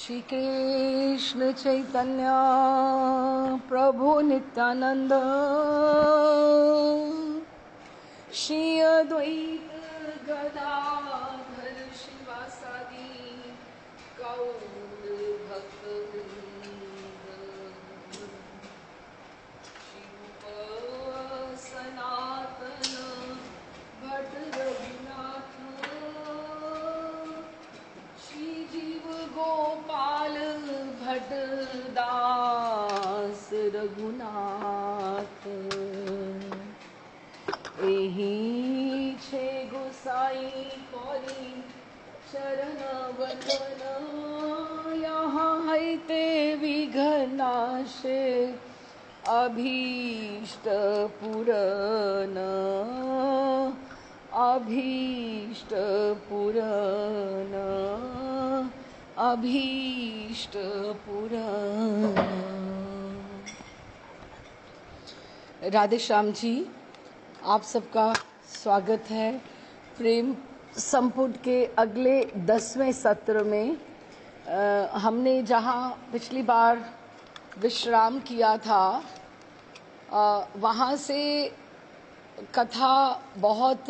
श्री कृष्ण चैतन्य प्रभु नित्यानंद श्री अद्वैत गदाधर शिवासादि गौर भक्त शिव सनातन भट्ट रघुनाथ श्री जीव गोपाल भट्ट दास रघुनाथ एहि छे गोसाई कौरी चरण वंदन यहाँ हैते विघ्नाशे अभीष्ट पूरन अभीष्ट पूरन अभीष्ट पूरन। राधे श्याम जी, आप सबका स्वागत है प्रेम संपुट के अगले 10वें सत्र में। हमने जहाँ पिछली बार विश्राम किया था वहाँ से कथा बहुत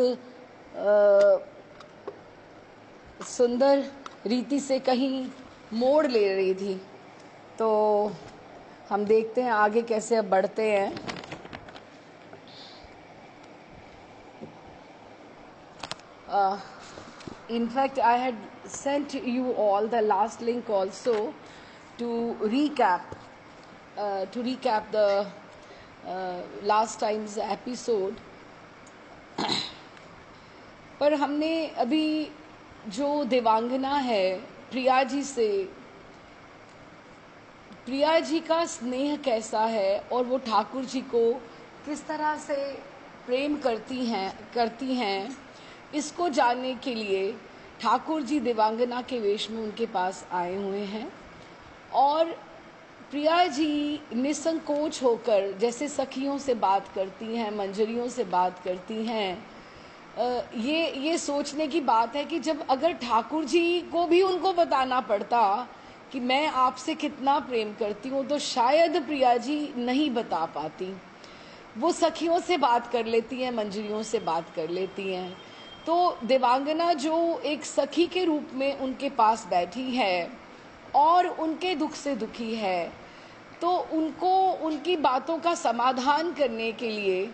सुंदर रीति से कहीं मोड़ ले रही थी, तो हम देखते हैं आगे कैसे अब बढ़ते हैं। In fact, I had sent you all the last link also to recap the last time's episode. पर हमने अभी जो देवांगना है प्रिया जी से, प्रिया जी का स्नेह कैसा है और वो ठाकुर जी को किस तरह से प्रेम करती हैं इसको जानने के लिए ठाकुर जी देवांगना के वेश में उनके पास आए हुए हैं। और प्रिया जी निसंकोच होकर जैसे सखियों से बात करती हैं, मंजरियों से बात करती हैं, ये सोचने की बात है कि जब अगर ठाकुर जी को भी उनको बताना पड़ता कि मैं आपसे कितना प्रेम करती हूँ तो शायद प्रिया जी नहीं बता पाती। वो सखियों से बात कर लेती हैं, मंजरियों से बात कर लेती हैं। तो देवांगना जो एक सखी के रूप में उनके पास बैठी है और उनके दुख से दुखी है, तो उनको उनकी बातों का समाधान करने के लिए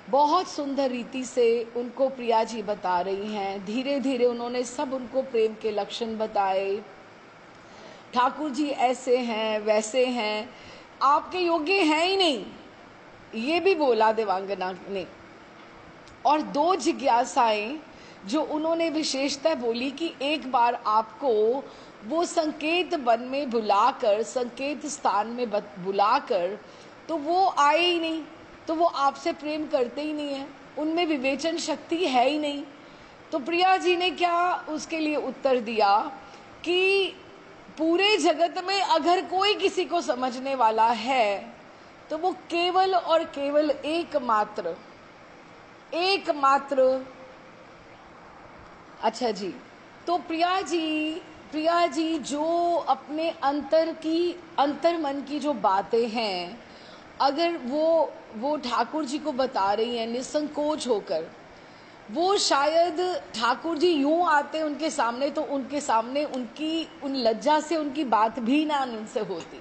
बहुत सुंदर रीति से उनको प्रिया जी बता रही हैं। धीरे धीरे उन्होंने सब उनको प्रेम के लक्षण बताए। ठाकुर जी ऐसे हैं, वैसे हैं, आपके योग्य हैं ही नहीं, ये भी बोला देवांगना ने। और 2 जिज्ञासाएं जो उन्होंने विशेषता बोली कि एक बार आपको वो संकेत वन में बुलाकर, संकेत स्थान में बुलाकर, तो वो आए ही नहीं, तो वो आपसे प्रेम करते ही नहीं है, उनमें विवेचन शक्ति है ही नहीं। तो प्रिया जी ने क्या उसके लिए उत्तर दिया कि पूरे जगत में अगर कोई किसी को समझने वाला है तो वो केवल और केवल एकमात्र अच्छा जी। तो प्रिया जी जो अपने अंतर मन की जो बातें हैं, अगर वो ठाकुर जी को बता रही हैं निसंकोच होकर, वो शायद ठाकुर जी यूं आते उनके सामने तो उनके सामने उन लज्जा से उनकी बात भी ना उनसे होती,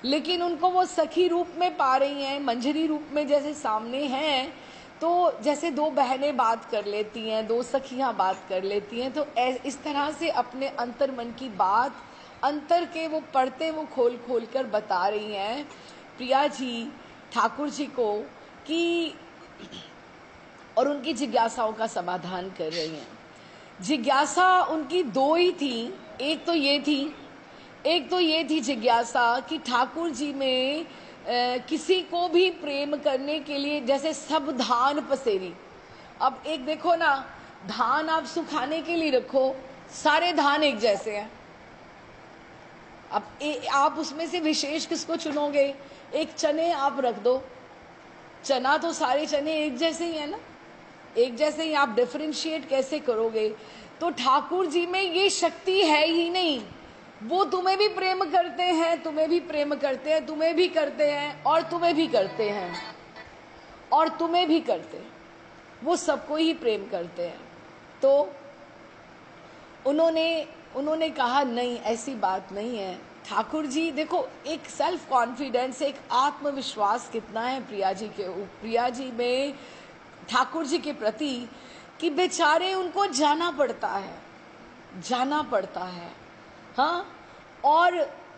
लेकिन उनको वो सखी रूप में पा रही हैं, मंजरी रूप में जैसे सामने हैं, तो जैसे 2 बहनें बात कर लेती हैं, 2 सखियां बात कर लेती हैं, तो इस तरह से अपने अंतर मन की बात अंतर के वो पढ़ते वो खोल कर बता रही हैं प्रिया जी ठाकुर जी को कि, और उनकी जिज्ञासाओं का समाधान कर रही हैं। जिज्ञासा उनकी 2 ही थी। एक तो ये थी जिज्ञासा कि ठाकुर जी में किसी को भी प्रेम करने के लिए जैसे सब धान पसेरी। अब एक देखो ना, धान आप सुखाने के लिए रखो, सारे धान एक जैसे हैं। अब आप उसमें से विशेष किसको चुनोगे? एक चने आप रख दो, चना तो सारे चने एक जैसे ही है ना, एक जैसे ही, आप डिफरेंशिएट कैसे करोगे? तो ठाकुर जी में ये शक्ति है ही नहीं वो तुम्हें भी प्रेम करते हैं, तुम्हें भी प्रेम करते हैं, तुम्हें भी करते हैं, और तुम्हें भी करते हैं, और तुम्हें भी करते हैं, वो सबको ही प्रेम करते हैं। तो उन्होंने कहा नहीं, ऐसी बात नहीं है ठाकुर जी। देखो, एक सेल्फ कॉन्फिडेंस, एक आत्मविश्वास कितना है प्रिया जी में ठाकुर जी के प्रति, कि बेचारे उनको जाना पड़ता है। हाँ, और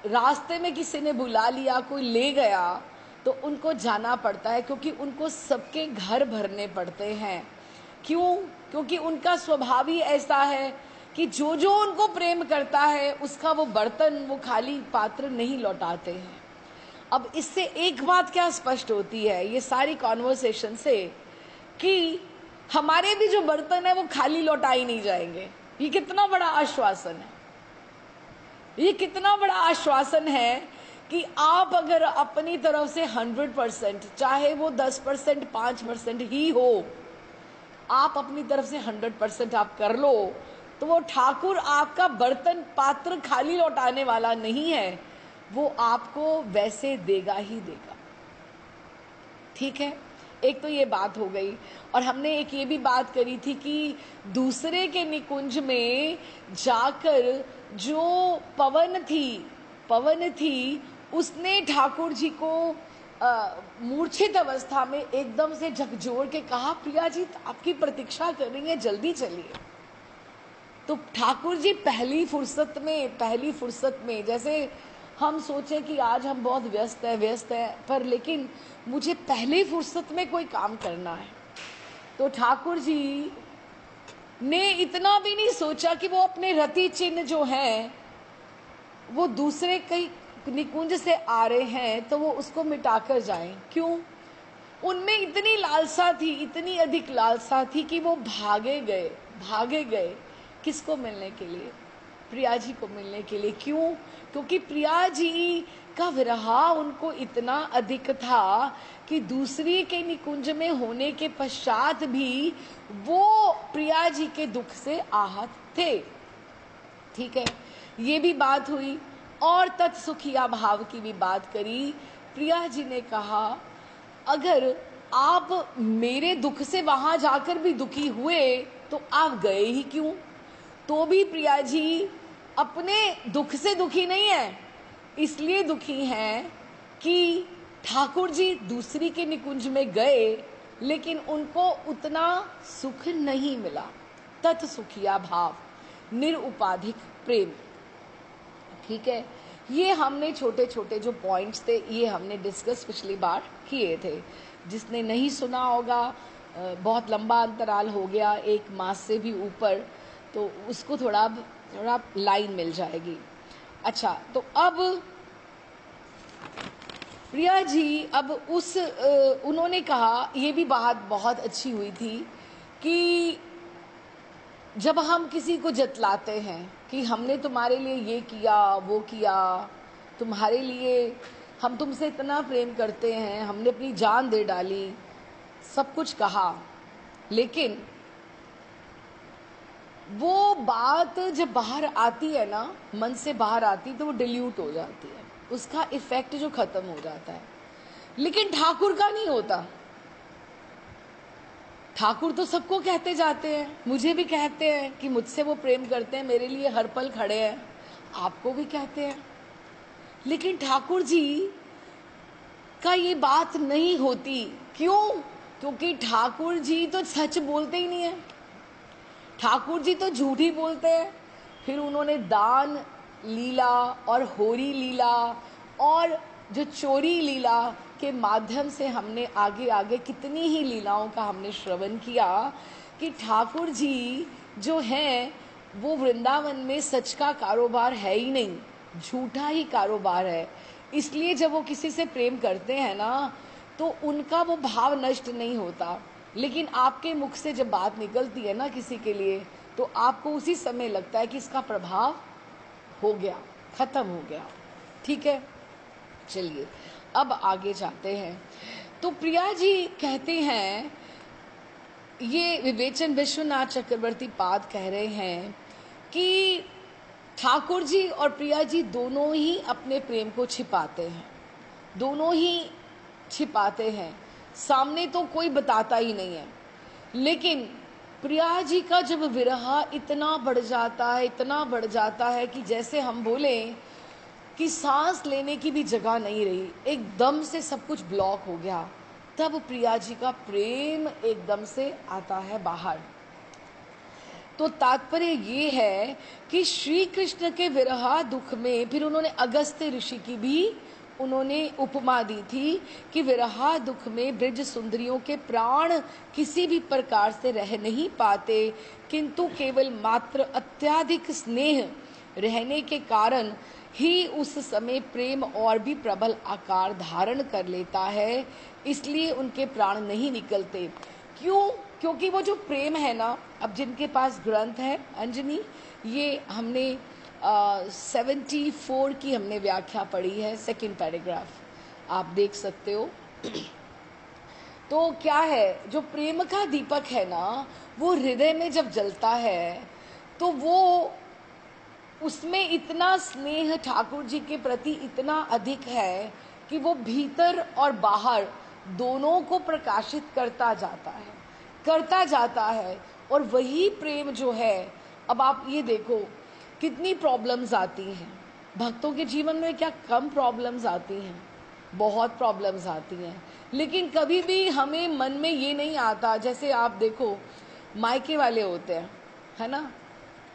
रास्ते में किसी ने बुला लिया, कोई ले गया, तो उनको जाना पड़ता है, क्योंकि उनको सबके घर भरने पड़ते हैं। क्यों? क्योंकि उनका स्वभाव ही ऐसा है कि जो जो उनको प्रेम करता है उसका वो बर्तन, वो खाली पात्र नहीं लौटाते हैं। अब इससे एक बात क्या स्पष्ट होती है ये सारी कॉन्वर्सेशन से, कि हमारे भी जो बर्तन है वो खाली लौटाई नहीं जाएंगे। ये कितना बड़ा आश्वासन है, ये कितना बड़ा आश्वासन है कि आप अगर अपनी तरफ से 100%, चाहे वो 10%, 5% ही हो, आप अपनी तरफ से 100% आप कर लो, तो वो ठाकुर आपका बर्तन पात्र खाली लौटाने वाला नहीं है, वो आपको वैसे देगा ही देगा। ठीक है, एक तो ये बात हो गई। और हमने एक ये भी बात करी थी कि दूसरे के निकुंज में जाकर जो पवन थी उसने ठाकुर जी को मूर्छित अवस्था में एकदम से झकझोर के कहा, प्रिया जी आपकी प्रतीक्षा कर रही है, जल्दी चलिए। तो ठाकुर जी पहली फुर्सत में जैसे हम सोचें कि आज हम बहुत व्यस्त है, पर लेकिन मुझे पहली फुर्सत में कोई काम करना है, तो ठाकुर जी ने इतना भी नहीं सोचा कि वो अपने रति चिन्ह जो हैं वो दूसरे कई निकुंज से आ रहे हैं तो वो उसको मिटाकर जाएं। क्यों? उनमें इतनी लालसा थी, इतनी अधिक लालसा थी कि वो भागे गए किसको मिलने के लिए? प्रिया जी को मिलने के लिए। क्यों? क्योंकि प्रिया जी का विरह उनको इतना अधिक था कि दूसरी के निकुंज में होने के पश्चात भी वो प्रिया जी के दुख से आहत थे। ठीक है, ये भी बात हुई। और तत्सुखिया भाव की भी बात करी। प्रिया जी ने कहा, अगर आप मेरे दुख से वहां जाकर भी दुखी हुए तो आप गए ही क्यों? तो भी प्रिया जी अपने दुख से दुखी नहीं है, इसलिए दुखी हैं कि ठाकुर जी दूसरी के निकुंज में गए लेकिन उनको उतना सुख नहीं मिला। तत्सुखिया भाव, निरुपाधिक प्रेम। ठीक है, ये हमने छोटे छोटे जो पॉइंट्स थे ये हमने डिस्कस पिछली बार किए थे। जिसने नहीं सुना होगा, बहुत लंबा अंतराल हो गया, 1 मास से भी ऊपर, तो उसको थोड़ा लाइन मिल जाएगी। अच्छा, तो अब प्रिया जी अब उन्होंने कहा, ये भी बात बहुत अच्छी हुई थी कि जब हम किसी को जतलाते हैं कि हमने तुम्हारे लिए ये किया वो किया, तुम्हारे लिए हम तुमसे इतना प्रेम करते हैं, हमने अपनी जान दे डाली, सब कुछ कहा, लेकिन वो बात जब बाहर आती है ना, मन से बाहर आती, तो वो डिल्यूट हो जाती है, उसका इफेक्ट जो खत्म हो जाता है। लेकिन ठाकुर का नहीं होता। ठाकुर तो सबको कहते जाते हैं, मुझे भी कहते हैं कि मुझसे वो प्रेम करते हैं, मेरे लिए हर पल खड़े हैं, आपको भी कहते हैं। लेकिन ठाकुर जी का ये बात नहीं होती। क्यों? क्योंकि ठाकुर जी तो सच बोलते ही नहीं है, ठाकुर जी तो झूठ ही बोलते हैं। फिर उन्होंने दान लीला और होरी लीला और जो चोरी लीला के माध्यम से हमने आगे आगे कितनी ही लीलाओं का हमने श्रवण किया कि ठाकुर जी जो हैं वो वृंदावन में सच का कारोबार है ही नहीं, झूठा ही कारोबार है। इसलिए जब वो किसी से प्रेम करते हैं ना, तो उनका वो भाव नष्ट नहीं होता। लेकिन आपके मुख से जब बात निकलती है ना किसी के लिए, तो आपको उसी समय लगता है कि इसका प्रभाव हो गया, खत्म हो गया। ठीक है, चलिए अब आगे जाते हैं। तो प्रिया जी कहते हैं, ये विवेचन विश्वनाथ चक्रवर्ती पाद कह रहे हैं कि ठाकुर जी और प्रिया जी दोनों ही अपने प्रेम को छिपाते हैं, दोनों ही छिपाते हैं, सामने तो कोई बताता ही नहीं है। लेकिन प्रिया जी का जब विरह इतना बढ़ जाता है, इतना बढ़ जाता है कि जैसे हम बोले कि सांस लेने की भी जगह नहीं रही, एकदम से सब कुछ ब्लॉक हो गया, तब प्रिया जी का प्रेम एकदम से आता है बाहर। तो तात्पर्य ये है कि श्री कृष्ण के विरह दुख में फिर उन्होंने अगस्त्य ऋषि की भी उन्होंने उपमा दी थी कि विरह दुख में ब्रज सुंदरियों के प्राण किसी भी प्रकार से रह नहीं पाते, किंतु केवल मात्र अत्यधिक स्नेह रहने के कारण ही उस समय प्रेम और भी प्रबल आकार धारण कर लेता है, इसलिए उनके प्राण नहीं निकलते। क्यों? क्योंकि वो जो प्रेम है ना, अब जिनके पास ग्रंथ है अंजनी, ये हमने 74 की हमने व्याख्या पढ़ी है, सेकंड पैराग्राफ आप देख सकते हो। तो क्या है, जो प्रेम का दीपक है ना, वो हृदय में जब जलता है तो वो उसमें इतना स्नेह ठाकुर जी के प्रति इतना अधिक है कि वो भीतर और बाहर दोनों को प्रकाशित करता जाता है, करता जाता है। और वही प्रेम जो है, अब आप ये देखो कितनी प्रॉब्लम्स आती हैं भक्तों के जीवन में, क्या कम प्रॉब्लम्स आती हैं, बहुत प्रॉब्लम्स आती हैं। लेकिन कभी भी हमें मन में ये नहीं आता, जैसे आप देखो मायके वाले होते हैं, है ना,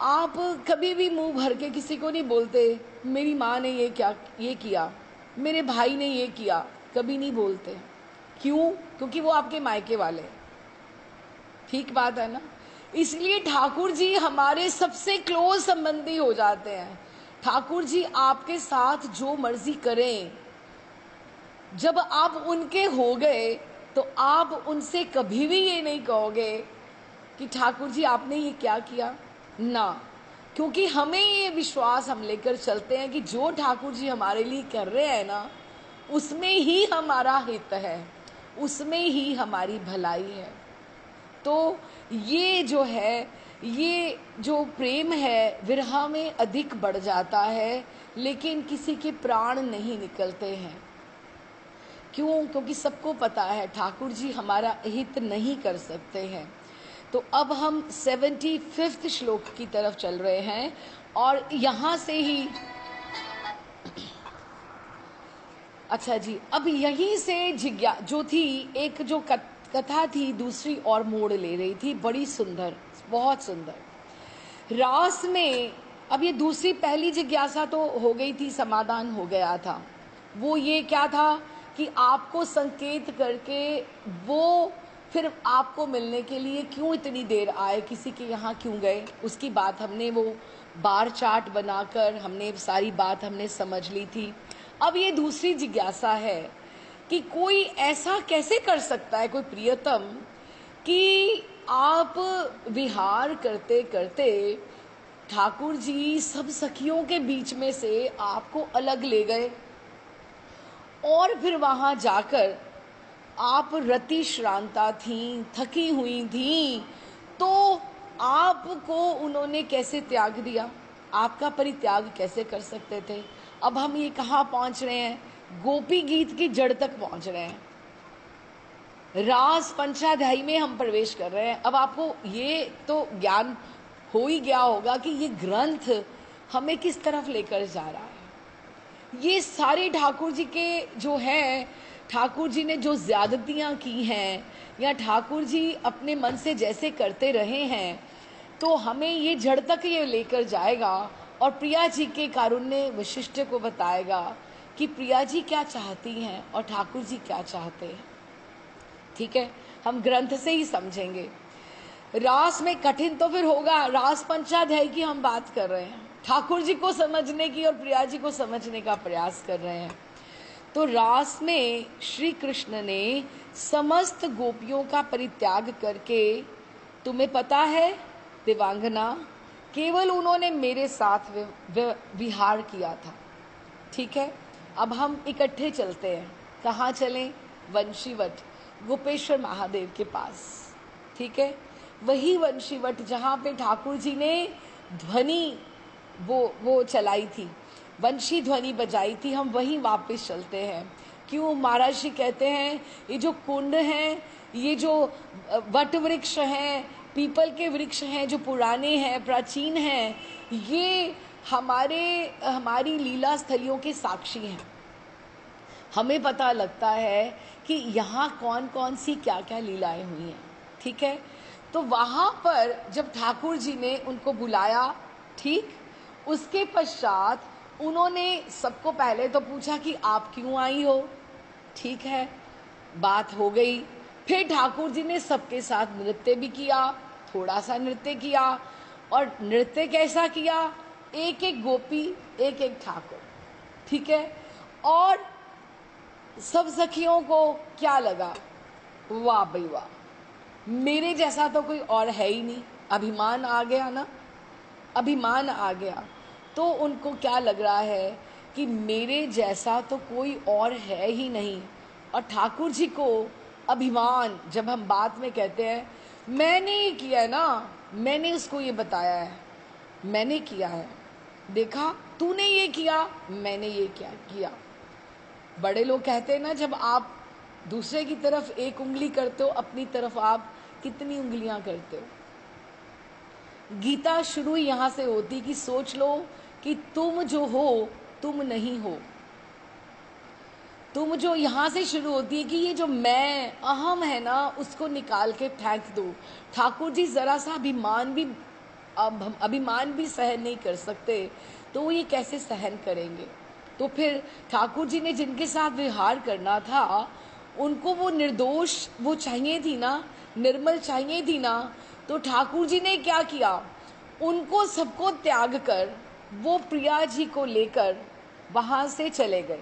आप कभी भी मुंह भर के किसी को नहीं बोलते मेरी माँ ने ये किया, मेरे भाई ने ये किया, कभी नहीं बोलते। क्यों? क्योंकि वो आपके मायके वाले। ठीक बात है ना। इसलिए ठाकुर जी हमारे सबसे क्लोज संबंधी हो जाते हैं। ठाकुर जी आपके साथ जो मर्जी करें, जब आप उनके हो गए तो आप उनसे कभी भी ये नहीं कहोगे कि ठाकुर जी आपने ये क्या किया ना, क्योंकि हमें ये विश्वास हम लेकर चलते हैं कि जो ठाकुर जी हमारे लिए कर रहे हैं ना, उसमें ही हमारा हित है, उसमें ही हमारी भलाई है। तो ये जो है, ये जो प्रेम है विरह में अधिक बढ़ जाता है, लेकिन किसी के प्राण नहीं निकलते हैं। क्यों? क्योंकि सबको पता है ठाकुर जी हमारा हित नहीं कर सकते हैं। तो अब हम 75वें श्लोक की तरफ चल रहे हैं और यहाँ से ही, अच्छा जी, अब यहीं से जिज्ञा जो थी, एक जो कथा थी दूसरी और मोड़ ले रही थी, बड़ी सुंदर, बहुत सुंदर। रास में अब ये दूसरी, पहली जिज्ञासा तो हो गई थी, समाधान हो गया था। वो ये क्या था कि आपको संकेत करके वो फिर आपको मिलने के लिए क्यों इतनी देर आए, किसी के यहाँ क्यों गए, उसकी बात हमने वो बार चार्ट बनाकर हमने सारी बात हमने समझ ली थी। अब ये दूसरी जिज्ञासा है कि कोई ऐसा कैसे कर सकता है, कोई प्रियतम, कि आप विहार करते करते ठाकुर जी सब सखियों के बीच में से आपको अलग ले गए और फिर वहां जाकर आप रति श्रांता थी, थकी हुई थी, तो आपको उन्होंने कैसे त्याग दिया, आपका परित्याग कैसे कर सकते थे। अब हम ये कहाँ पहुंच रहे हैं, गोपी गीत की जड़ तक पहुंच रहे हैं, रास पंचाध्यायी में हम प्रवेश कर रहे हैं। अब आपको ये तो ज्ञान हो ही गया होगा कि ये ग्रंथ हमें किस तरफ लेकर जा रहा है। ये सारे ठाकुर जी के जो हैं, ठाकुर जी ने जो ज्यादतियां की हैं या ठाकुर जी अपने मन से जैसे करते रहे हैं, तो हमें ये जड़ तक ये लेकर जाएगा और प्रिया जी के कारुण्य विशिष्ट को बताएगा कि प्रिया जी क्या चाहती हैं और ठाकुर जी क्या चाहते हैं। ठीक है, हम ग्रंथ से ही समझेंगे। रास में कठिन तो फिर होगा, रास पंचाध्यायी की हम बात कर रहे हैं, ठाकुर जी को समझने की और प्रिया जी को समझने का प्रयास कर रहे हैं। तो रास में श्री कृष्ण ने समस्त गोपियों का परित्याग करके, तुम्हें पता है देवांगना, केवल उन्होंने मेरे साथ विहार किया था। ठीक है, अब हम इकट्ठे चलते हैं। कहाँ चलें? वंशीवट, गोपेश्वर महादेव के पास। ठीक है, वही वंशीवट जहाँ पे ठाकुर जी ने ध्वनि वो चलाई थी, वंशी ध्वनि बजाई थी, हम वहीं वापस चलते हैं। क्यों? महाराज जी कहते हैं ये जो कुंड हैं, ये जो वट वृक्ष हैं, पीपल के वृक्ष हैं जो पुराने हैं, प्राचीन हैं, ये हमारी लीला स्थलियों के साक्षी हैं। हमें पता लगता है कि यहाँ कौन कौन सी क्या क्या लीलाएं हुई हैं। ठीक है, तो वहाँ पर जब ठाकुर जी ने उनको बुलाया, ठीक, उसके पश्चात उन्होंने सबको पहले तो पूछा कि आप क्यों आई हो। ठीक है, बात हो गई। फिर ठाकुर जी ने सबके साथ नृत्य भी किया, थोड़ा सा नृत्य किया। और नृत्य कैसा किया? एक एक गोपी, एक एक ठाकुर। ठीक है, और सब सखियों को क्या लगा? वाह भाई वाह, मेरे जैसा तो कोई और है ही नहीं। अभिमान आ गया ना, अभिमान आ गया। तो उनको क्या लग रहा है कि मेरे जैसा तो कोई और है ही नहीं। और ठाकुर जी को अभिमान, जब हम बात में कहते हैं मैंने ये किया है ना, मैंने उसको ये बताया है, मैंने किया है, देखा तूने ये किया, मैंने ये क्या किया। बड़े लोग कहते हैं ना, जब आप दूसरे की तरफ एक उंगली करते हो, अपनी तरफ आप कितनी उंगलियां करते हो। गीता शुरू यहां से होती कि सोच लो कि तुम जो हो तुम नहीं हो। तुम जो यहां से शुरू होती है कि ये जो मैं अहम है ना, उसको निकाल के फेंक दो। ठाकुर जी जरा सा अभिमान भी सहन नहीं कर सकते, तो वो ये कैसे सहन करेंगे। तो फिर ठाकुर जी ने जिनके साथ व्यवहार करना था, उनको वो निर्दोष वो चाहिए थी ना, निर्मल चाहिए थी ना। तो ठाकुर जी ने क्या किया? उनको सबको त्याग कर वो प्रिया जी को लेकर वहां से चले गए।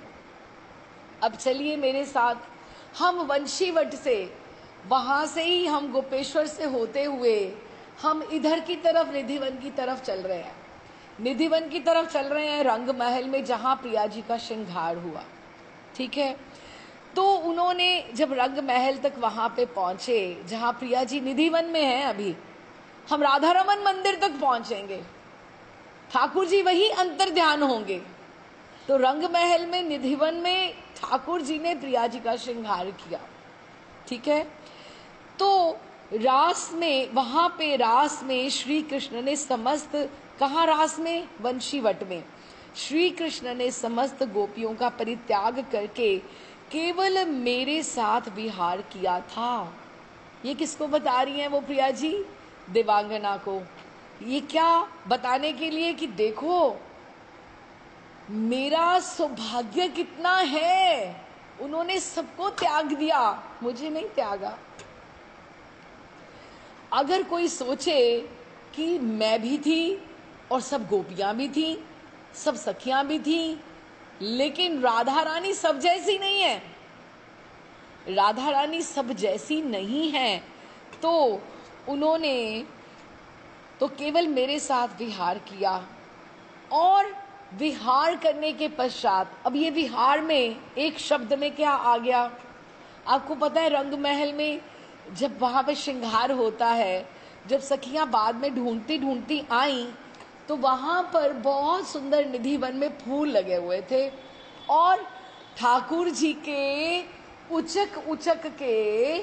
अब चलिए मेरे साथ, हम वंशीवट से, वहां से ही हम गोपेश्वर से होते हुए हम इधर की तरफ निधिवन की तरफ चल रहे हैं। निधिवन की तरफ चल रहे हैं, रंग महल में जहां प्रिया जी का श्रृंगार हुआ। ठीक है, तो उन्होंने जब रंग महल तक वहां पे पहुंचे जहां प्रिया जी निधिवन में है, अभी हम राधा रमन मंदिर तक पहुंचेंगे, ठाकुर जी वही अंतर ध्यान होंगे। तो रंग महल में, निधिवन में ठाकुर जी ने प्रिया जी का श्रृंगार किया। ठीक है, तो रास में, वहां पे रास में श्री कृष्ण ने समस्त, कहाँ रास में? वंशीवट में श्री कृष्ण ने समस्त गोपियों का परित्याग करके केवल मेरे साथ विहार किया था। ये किसको बता रही हैं वो प्रिया जी? देवांगना को। ये क्या बताने के लिए कि देखो मेरा सौभाग्य कितना है, उन्होंने सबको त्याग दिया, मुझे नहीं त्यागा। अगर कोई सोचे कि मैं भी थी और सब गोपियां भी थी, सब सखियां भी थी, लेकिन राधा रानी सब जैसी नहीं है, राधा रानी सब जैसी नहीं है, तो उन्होंने तो केवल मेरे साथ विहार किया। और विहार करने के पश्चात, अब ये विहार में एक शब्द में क्या आ गया? आपको पता है रंग महल में जब वहां पे श्रृंगार होता है, जब सखियां बाद में ढूंढती ढूंढती आई, तो वहां पर बहुत सुंदर निधिवन में फूल लगे हुए थे। और ठाकुर जी के उचक उचक के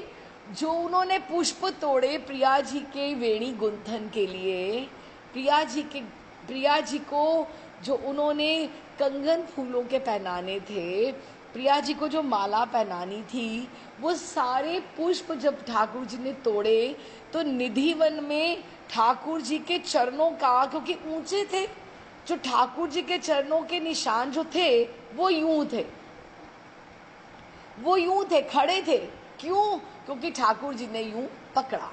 जो उन्होंने पुष्प तोड़े प्रिया जी के वेणी गुंथन के लिए, प्रिया जी को जो उन्होंने कंगन फूलों के पहनाने थे, प्रिया जी को जो माला पहनानी थी, वो सारे पुष्प जब ठाकुर जी ने तोड़े, तो निधिवन में ठाकुर जी के चरणों का, क्योंकि ऊंचे थे, जो ठाकुर जी के चरणों के निशान जो थे वो यूं थे, वो यूं थे, खड़े थे। क्यों? क्योंकि ठाकुर जी ने यूं पकड़ा,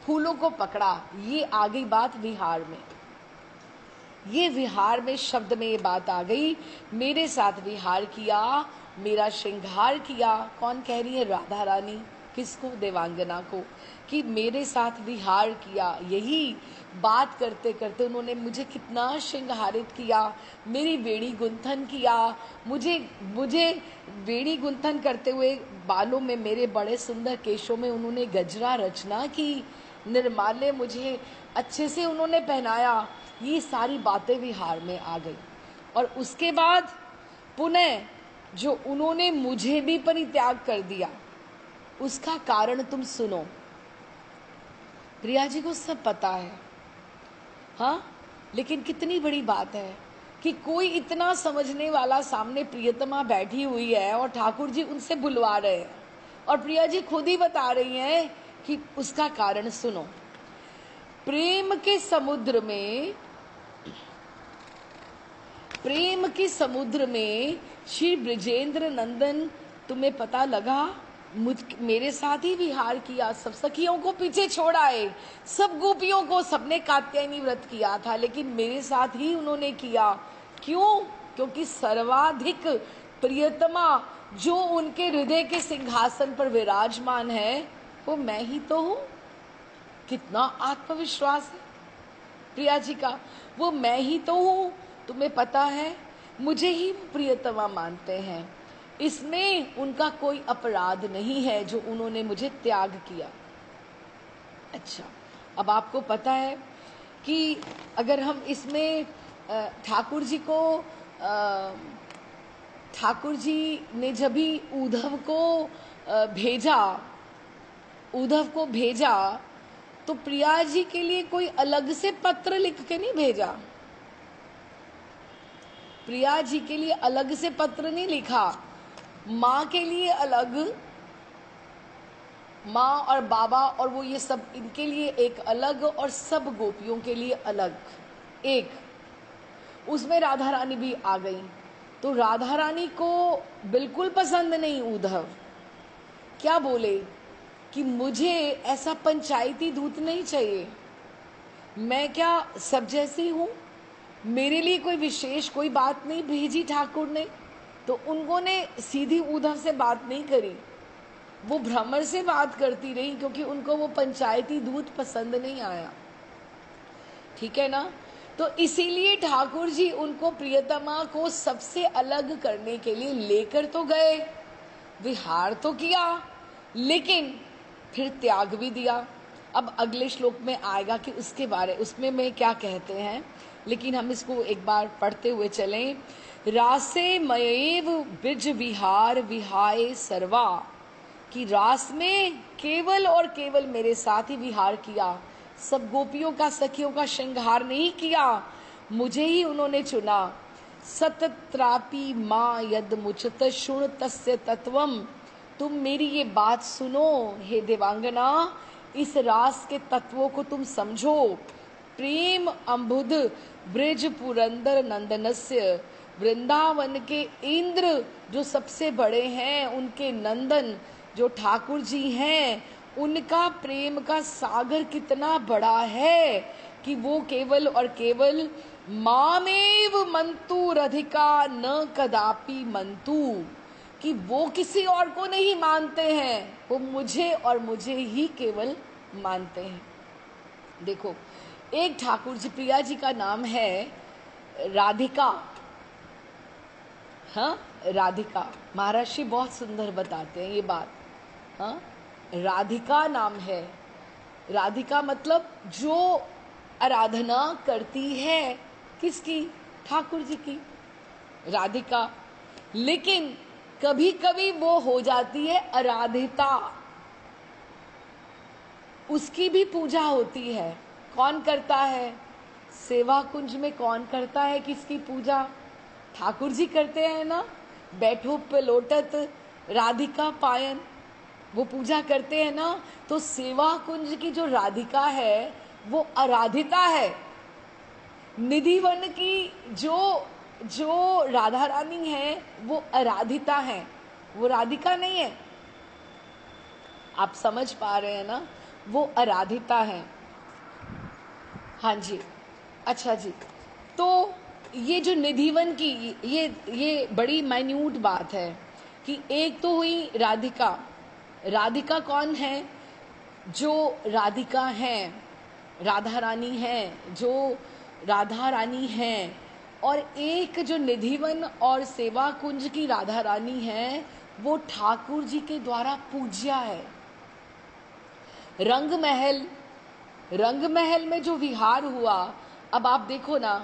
फूलों को पकड़ा। ये आ गई बात विहार में। ये विहार में शब्द में ये बात आ गई, मेरे साथ विहार किया, मेरा श्रृंगार किया। कौन कह रही है? राधा रानी। किसको? देवांगना को, कि मेरे साथ विहार किया। यही बात करते करते उन्होंने मुझे कितना श्रृंगारित किया, मेरी वेणी गुंथन किया, मुझे वेणी गुंथन करते हुए बालों में, मेरे बड़े सुंदर केशों में उन्होंने गजरा रचना की, निर्माल्य मुझे अच्छे से उन्होंने पहनाया। ये सारी बातें विहार में आ गई। और उसके बाद पुनः जो उन्होंने मुझे भी परित्याग कर दिया, उसका कारण तुम सुनो। प्रिया जी को सब पता है, हाँ, लेकिन कितनी बड़ी बात है कि कोई इतना समझने वाला सामने प्रियतमा बैठी हुई है और ठाकुर जी उनसे बुलवा रहे हैं, और प्रिया जी खुद ही बता रही हैं कि उसका कारण सुनो। प्रेम के समुद्र में श्री ब्रजेंद्र नंदन, तुम्हें पता लगा, मेरे साथ ही विहार किया, सब सखियों को पीछे छोड़ आए, सब गोपियों को, सबने कात्यायनी व्रत किया था, लेकिन मेरे साथ ही उन्होंने किया। क्यों? क्योंकि सर्वाधिक प्रियतमा जो उनके हृदय के सिंहासन पर विराजमान है, वो मैं ही तो हूं। कितना आत्मविश्वास है प्रिया जी का, वो मैं ही तो हूं। तुम्हें पता है, मुझे ही प्रियतमा मानते हैं, इसमें उनका कोई अपराध नहीं है जो उन्होंने मुझे त्याग किया। अच्छा, अब आपको पता है कि अगर हम इसमें ठाकुर जी ने जब भी उद्धव को भेजा तो प्रिया जी के लिए कोई अलग से पत्र लिख के नहीं भेजा। प्रिया जी के लिए अलग से पत्र नहीं लिखा, माँ के लिए अलग, माँ और बाबा और वो ये सब, इनके लिए एक अलग, और सब गोपियों के लिए अलग एक। उसमें राधा रानी भी आ गई। तो राधा रानी को बिल्कुल पसंद नहीं उद्धव। क्या बोले कि मुझे ऐसा पंचायती दूत नहीं चाहिए, मैं क्या सब जैसी हूँ, मेरे लिए कोई विशेष कोई बात नहीं भेजी ठाकुर ने। तो उन्होंने सीधी उद्धव से बात नहीं करी, वो भ्रमर से बात करती रही, क्योंकि उनको वो पंचायती दूत पसंद नहीं आया। ठीक है ना? तो इसीलिए ठाकुर जी उनको प्रियतमा को सबसे अलग करने के लिए लेकर तो गए, विहार तो किया, लेकिन फिर त्याग भी दिया। अब अगले श्लोक में आएगा कि उसमें में क्या कहते हैं, लेकिन हम इसको एक बार पढ़ते हुए चलें। रासे मयेव ब्रिज विहार विहाय सर्वा, कि रास में केवल और केवल मेरे साथ ही विहार किया, सब गोपियों का, सखियों का श्रृंगार नहीं किया, मुझे ही उन्होंने चुना। सतत्रापि माँ यद मुचत शुण तस्य तत्वम, तुम मेरी ये बात सुनो हे देवांगना, इस रास के तत्वों को तुम समझो। प्रेम अम्बुध ब्रिज पुरंदर नंदनस्य, वृंदावन के इंद्र जो सबसे बड़े हैं, उनके नंदन जो ठाकुर जी हैं, उनका प्रेम का सागर कितना बड़ा है कि वो केवल और केवल मामेव मंतु रधिका न कदापि मंतु, कि वो किसी और को नहीं मानते हैं, वो मुझे और मुझे ही केवल मानते हैं। देखो, एक ठाकुर जी, प्रिया जी का नाम है राधिका। हाँ, राधिका, महाराज जी बहुत सुंदर बताते हैं ये बात। हाँ, राधिका नाम है। राधिका मतलब जो आराधना करती है, किसकी? ठाकुर जी की, राधिका। लेकिन कभी कभी वो हो जाती है आराधिता, उसकी भी पूजा होती है। कौन करता है? सेवा कुंज में कौन करता है किसकी पूजा? ठाकुर जी करते हैं ना, बैठो पे लोटत राधिका पायन, वो पूजा करते हैं ना। तो सेवा कुंज की जो राधिका है वो आराधिता है। निधिवन की जो राधा रानी है वो आराधिता है, वो राधिका नहीं है। आप समझ पा रहे हैं ना, वो आराधिता है। हाँ जी, अच्छा जी। तो ये जो निधिवन की ये बड़ी माइन्यूट बात है कि एक तो हुई राधिका। राधिका कौन है? जो राधिका है, राधा रानी है, जो राधा रानी है। और एक जो निधिवन और सेवा कुंज की राधा रानी है, वो ठाकुर जी के द्वारा पूज्या है। रंग महल में जो विहार हुआ, अब आप देखो ना,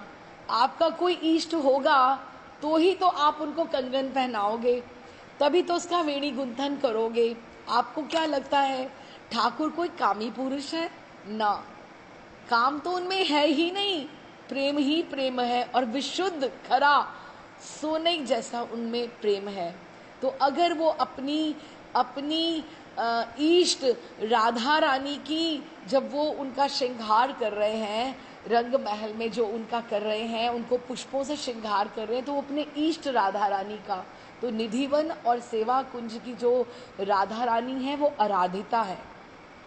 आपका कोई इष्ट होगा तो ही तो आप उनको कंगन पहनाओगे, तभी तो उसका वेणी गुंथन करोगे। आपको क्या लगता है ठाकुर कोई कामी पुरुष है? ना, काम तो उनमें है ही नहीं, प्रेम ही प्रेम है और विशुद्ध खरा सोने जैसा उनमें प्रेम है। तो अगर वो अपनी अपनी इष्ट राधा रानी की जब वो उनका श्रृंगार कर रहे हैं, रंग महल में जो उनका कर रहे हैं, उनको पुष्पों से श्रृंगार कर रहे हैं, तो वो अपने इष्ट राधा रानी का, तो निधिवन और सेवा कुंज की जो राधा रानी है वो आराधिता है,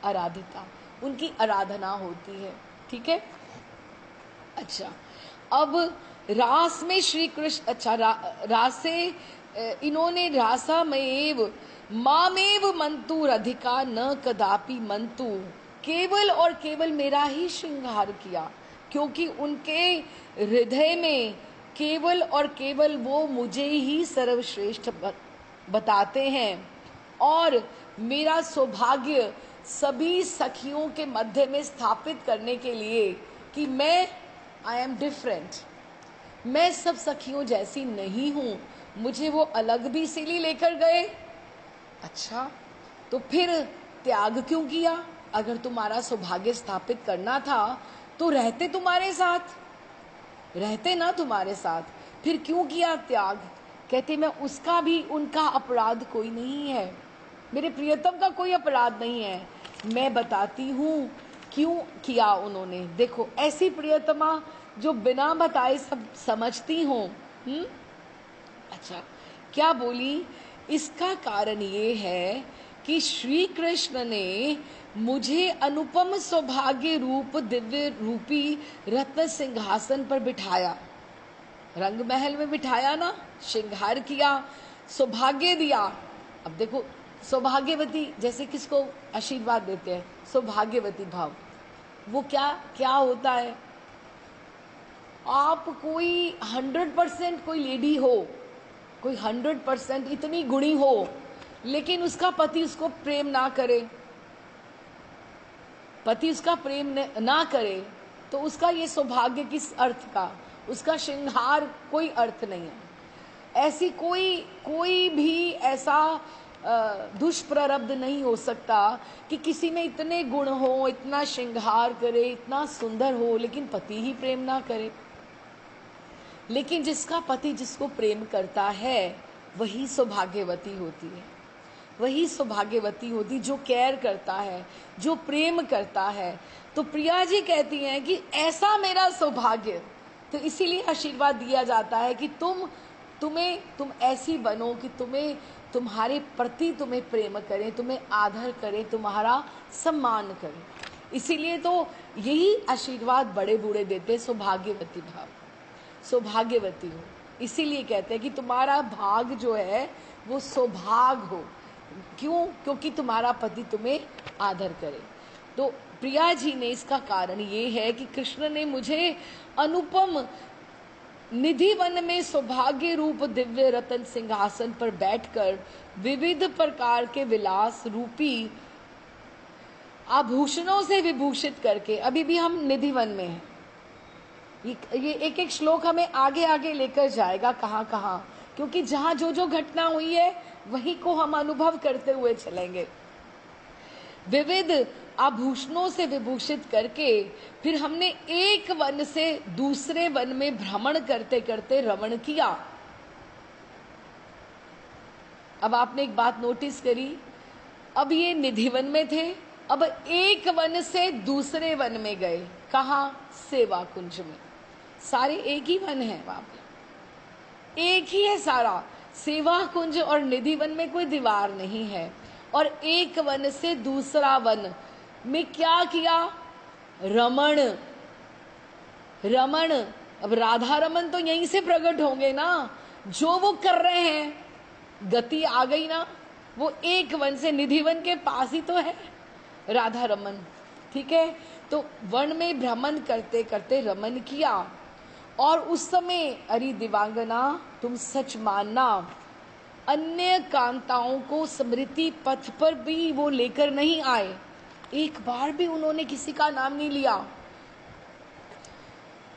आराधिता, उनकी आराधना होती है। ठीक है। अच्छा, अब रास में श्री कृष्ण, अच्छा रासे इन्होंने रासामेव मामेव मंतु राधिका न कदापि मंतु, केवल और केवल मेरा ही श्रृंगार किया, क्योंकि उनके हृदय में केवल और केवल वो मुझे ही सर्वश्रेष्ठ बताते हैं। और मेरा सौभाग्य सभी सखियों के मध्य में स्थापित करने के लिए कि मैं आई एम डिफरेंट, मैं सब सखियों जैसी नहीं हूं, मुझे वो अलग भी इसीलिए लेकर गए। अच्छा, तो फिर त्याग क्यों किया? अगर तुम्हारा सौभाग्य स्थापित करना था तो रहते तुम्हारे साथ, रहते ना तुम्हारे साथ, फिर क्यों किया त्याग? कहते मैं उसका भी उनका अपराध कोई नहीं है, मेरे प्रियतम का कोई अपराध नहीं है, मैं बताती हूँ क्यों किया उन्होंने। देखो, ऐसी प्रियतमा जो बिना बताए सब समझती हो। अच्छा, क्या बोली? इसका कारण ये है कि श्री कृष्ण ने मुझे अनुपम सौभाग्य रूप दिव्य रूपी रत्न सिंहासन पर बिठाया, रंग महल में बिठाया ना, श्रृंगार किया, सौभाग्य दिया। अब देखो, सौभाग्यवती जैसे किसको आशीर्वाद देते हैं, सौभाग्यवती भाव, वो क्या क्या होता है? आप कोई 100% कोई लेडी हो, कोई 100% इतनी गुणी हो, लेकिन उसका पति उसको प्रेम ना करे, पति उसका प्रेम ना करे, तो उसका ये सौभाग्य किस अर्थ का? उसका श्रृंगार कोई अर्थ नहीं है। ऐसी कोई भी ऐसा दुष्प्ररब्ध नहीं हो सकता कि किसी में इतने गुण हो, इतना श्रृंगार करे, इतना सुंदर हो, लेकिन पति ही प्रेम ना करे। लेकिन जिसका पति जिसको प्रेम करता है वही सौभाग्यवती होती है, वही सौभाग्यवती होती जो केयर करता है, जो प्रेम करता है। तो प्रिया जी कहती हैं कि ऐसा मेरा सौभाग्य, तो इसीलिए आशीर्वाद दिया जाता है कि तुम ऐसी बनो कि तुम्हारे प्रति तुम्हें प्रेम करें, तुम्हें आदर करें, तुम्हारा सम्मान करें। इसीलिए तो यही आशीर्वाद बड़े बूढ़े देते, सौभाग्यवती भाव, सौभाग्यवती हो। इसीलिए कहते हैं कि तुम्हारा भाग जो है वो सौभाग हो। क्यों? क्योंकि तुम्हारा पति तुम्हें आदर करे। तो प्रिया जी ने इसका कारण ये है कि कृष्ण ने मुझे अनुपम निधि वन में सौभाग्य रूप दिव्य रतन सिंहासन पर बैठकर विविध प्रकार के विलास रूपी आभूषणों से विभूषित करके, अभी भी हम निधि वन में हैं, ये एक एक श्लोक हमें आगे आगे लेकर जाएगा कहाँ कहाँ, क्योंकि जहां जो जो घटना हुई है वही को हम अनुभव करते हुए चलेंगे। विविध आभूषणों से विभूषित करके फिर हमने एक वन से दूसरे वन में भ्रमण करते करते रमण किया। अब आपने एक बात नोटिस करी, अब ये निधिवन में थे, अब एक वन से दूसरे वन में गए, कहाँ? सेवा कुंज में। सारे एक ही वन है, वहां पे एक ही है सारा, सेवा कुंज और निधि वन में कोई दीवार नहीं है। और एक वन से दूसरा वन में क्या किया? रमण, रमण। अब राधा रमन तो यहीं से प्रकट होंगे ना, जो वो कर रहे हैं, गति आ गई ना, वो एक वन से निधि वन के पास ही तो है राधा रमन। ठीक है, तो वन में भ्रमण करते करते रमन किया। और उस समय, अरे दिवांगना तुम सच मानना, अन्य कांताओं को स्मृति पथ पर भी वो लेकर नहीं आए, एक बार भी उन्होंने किसी का नाम नहीं लिया।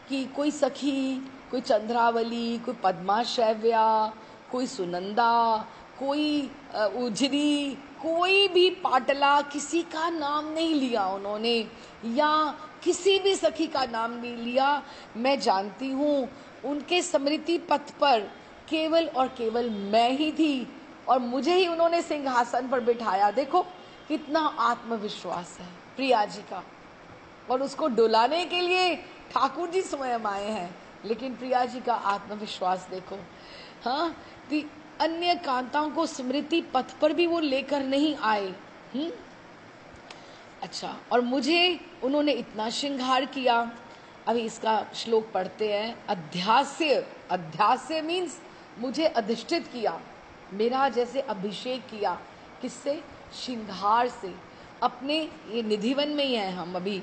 कि कोई सखी, कोई चंद्रावली, कोई पद्माशैव्या, कोई सुनंदा, कोई उजरी, कोई भी पाटला, किसी का नाम नहीं लिया उन्होंने, या किसी भी सखी का नाम नहीं लिया। मैं जानती हूँ उनके स्मृति पथ पर केवल और केवल मैं ही थी, और मुझे ही उन्होंने सिंहासन पर बिठाया। देखो कितना आत्मविश्वास है प्रिया जी का, और उसको डुलाने के लिए ठाकुर जी स्वयं आए हैं, लेकिन प्रिया जी का आत्मविश्वास देखो। हाँ, अन्य कांताओं को स्मृति पथ पर भी वो लेकर नहीं आए। अच्छा, और मुझे उन्होंने इतना श्रृंगार किया। अभी इसका श्लोक पढ़ते हैं। अध्यास्य, अध्यास्य मीन्स मुझे अधिष्ठित किया, मेरा जैसे अभिषेक किया। किससे? श्रृंगार से। अपने ये निधिवन में ही है हम अभी।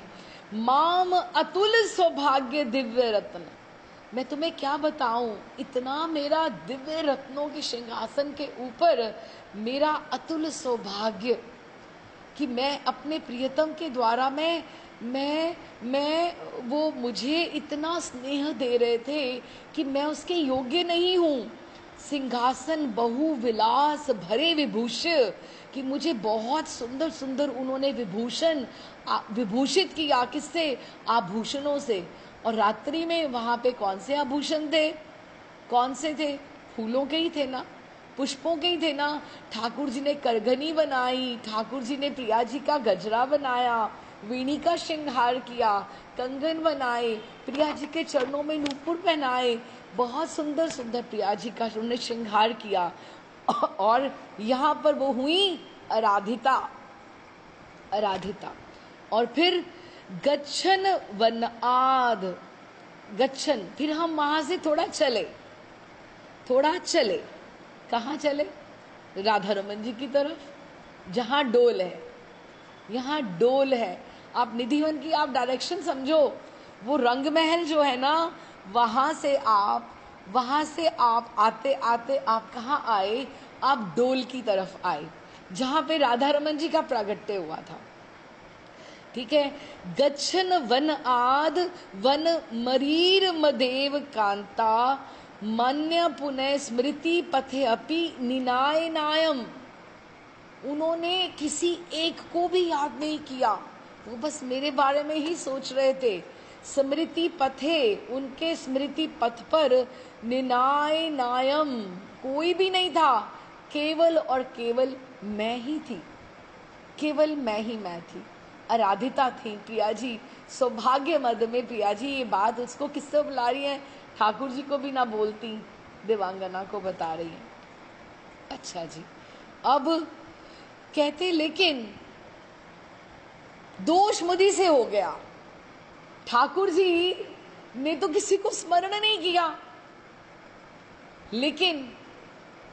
माम अतुल सौभाग्य दिव्य रत्न, मैं तुम्हें क्या बताऊं, इतना मेरा दिव्य रत्नों के सिंहासन के ऊपर मेरा अतुल सौभाग्य कि मैं अपने प्रियतम के द्वारा मैं वो मुझे इतना स्नेह दे रहे थे कि मैं उसके योग्य नहीं हूँ। सिंहासन बहु विलास भरे विभूषित, कि मुझे बहुत सुंदर सुंदर उन्होंने विभूषित किया। किससे? आभूषणों से। और रात्रि में वहां पे कौन से आभूषण थे? कौन से थे? फूलों के ही थे ना, पुष्पों के ही थे ना। ठाकुर जी ने करगनी बनाई, ठाकुर जी ने प्रिया जी का गजरा बनाया, वीणी का श्रृंगार किया, कंगन बनाए, प्रिया जी के चरणों में नूपुर पहनाए, बहुत सुंदर सुंदर प्रिया जी का उन्होंने श्रृंगार किया। और यहाँ पर वो हुई आराधिता, आराधिता। और फिर गच्छन वन आद, गच्छन, फिर हम वहां से थोड़ा चले, कहाँ चले? राधा रमन जी की तरफ, जहां डोल है, यहाँ डोल है। आप निधिवन की आप डायरेक्शन समझो, वो रंग महल जो है ना, वहां से आप आते आते आप कहाँ आए? आप डोल की तरफ आए, जहां पे राधा रमन जी का प्रागट्य हुआ था। ठीक है। गच्छन वन आद वन मरीर मदेव कांता मान्य पुनः स्मृति पथे अपि निनाय नायम। उन्होंने किसी एक को भी याद नहीं किया, वो बस मेरे बारे में ही सोच रहे थे। स्मृति पथे, उनके स्मृति पथ पर निनाय नायम, कोई भी नहीं था, केवल और केवल मैं ही थी, केवल मैं थी, आराधिता थी प्रिया जी। सौभाग्य मद में प्रिया जी ये बात उसको किससे बुला रही है? ठाकुर जी को भी ना बोलती, देवांगना को बता रही है। अच्छा जी, अब कहते लेकिन दोष मुझी से हो गया, ठाकुर जी ने तो किसी को स्मरण नहीं किया, लेकिन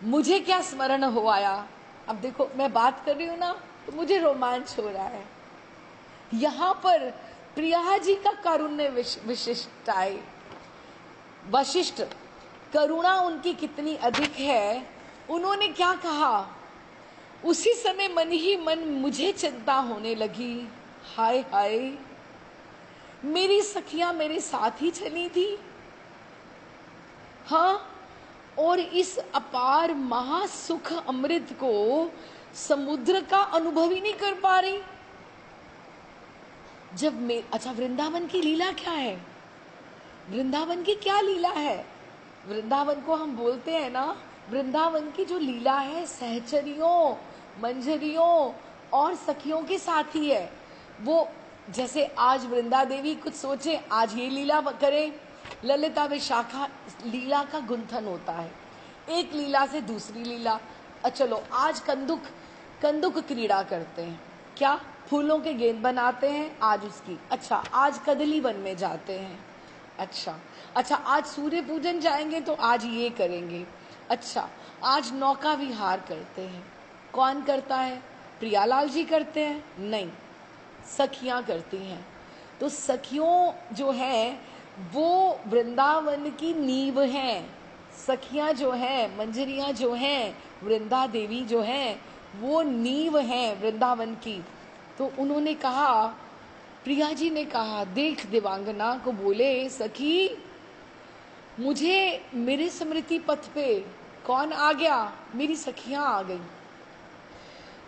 मुझे क्या स्मरण हो आया। अब देखो मैं बात कर रही हूं ना, तो मुझे रोमांच हो रहा है। यहां पर प्रिया जी का कारुण्य विशिष्ट आए, वशिष्ठ करुणा उनकी कितनी अधिक है। उन्होंने क्या कहा? उसी समय मन ही मन मुझे चिंता होने लगी, हाय हाय मेरी सखियां मेरे साथ ही चली थी, हाँ, और इस अपार महासुख अमृत को समुद्र का अनुभव ही नहीं कर पा रही। जब अच्छा, वृंदावन की लीला क्या है? वृंदावन की क्या लीला है? वृंदावन को हम बोलते हैं ना, वृंदावन की जो लीला है सहचरियों, मंजरियों और सखियों के साथ ही है। वो जैसे आज वृंदा देवी कुछ सोचे आज ये लीला करें, ललिता विशाखा लीला का गुंथन होता है, एक लीला से दूसरी लीला। चलो आज कंदुक क्रीड़ा करते हैं, क्या फूलों के गेंद बनाते हैं आज उसकी। अच्छा, आज कदली वन में जाते हैं। अच्छा, आज सूर्य पूजन जाएंगे तो आज ये करेंगे। अच्छा, आज नौका विहार करते हैं। कौन करता है? प्रियालाल जी करते हैं? नहीं, सखियां करती हैं। तो सखियों जो हैं वो वृंदावन की नींव हैं। सखियां जो हैं, मंजरियां जो हैं, वृंदा देवी जो हैं, वो नींव हैं वृंदावन की। तो उन्होंने कहा प्रिया जी ने कहा, देख देवांगना को बोले, सखी मुझे मेरे स्मृति पथ पे कौन आ गया? मेरी सखियां आ गई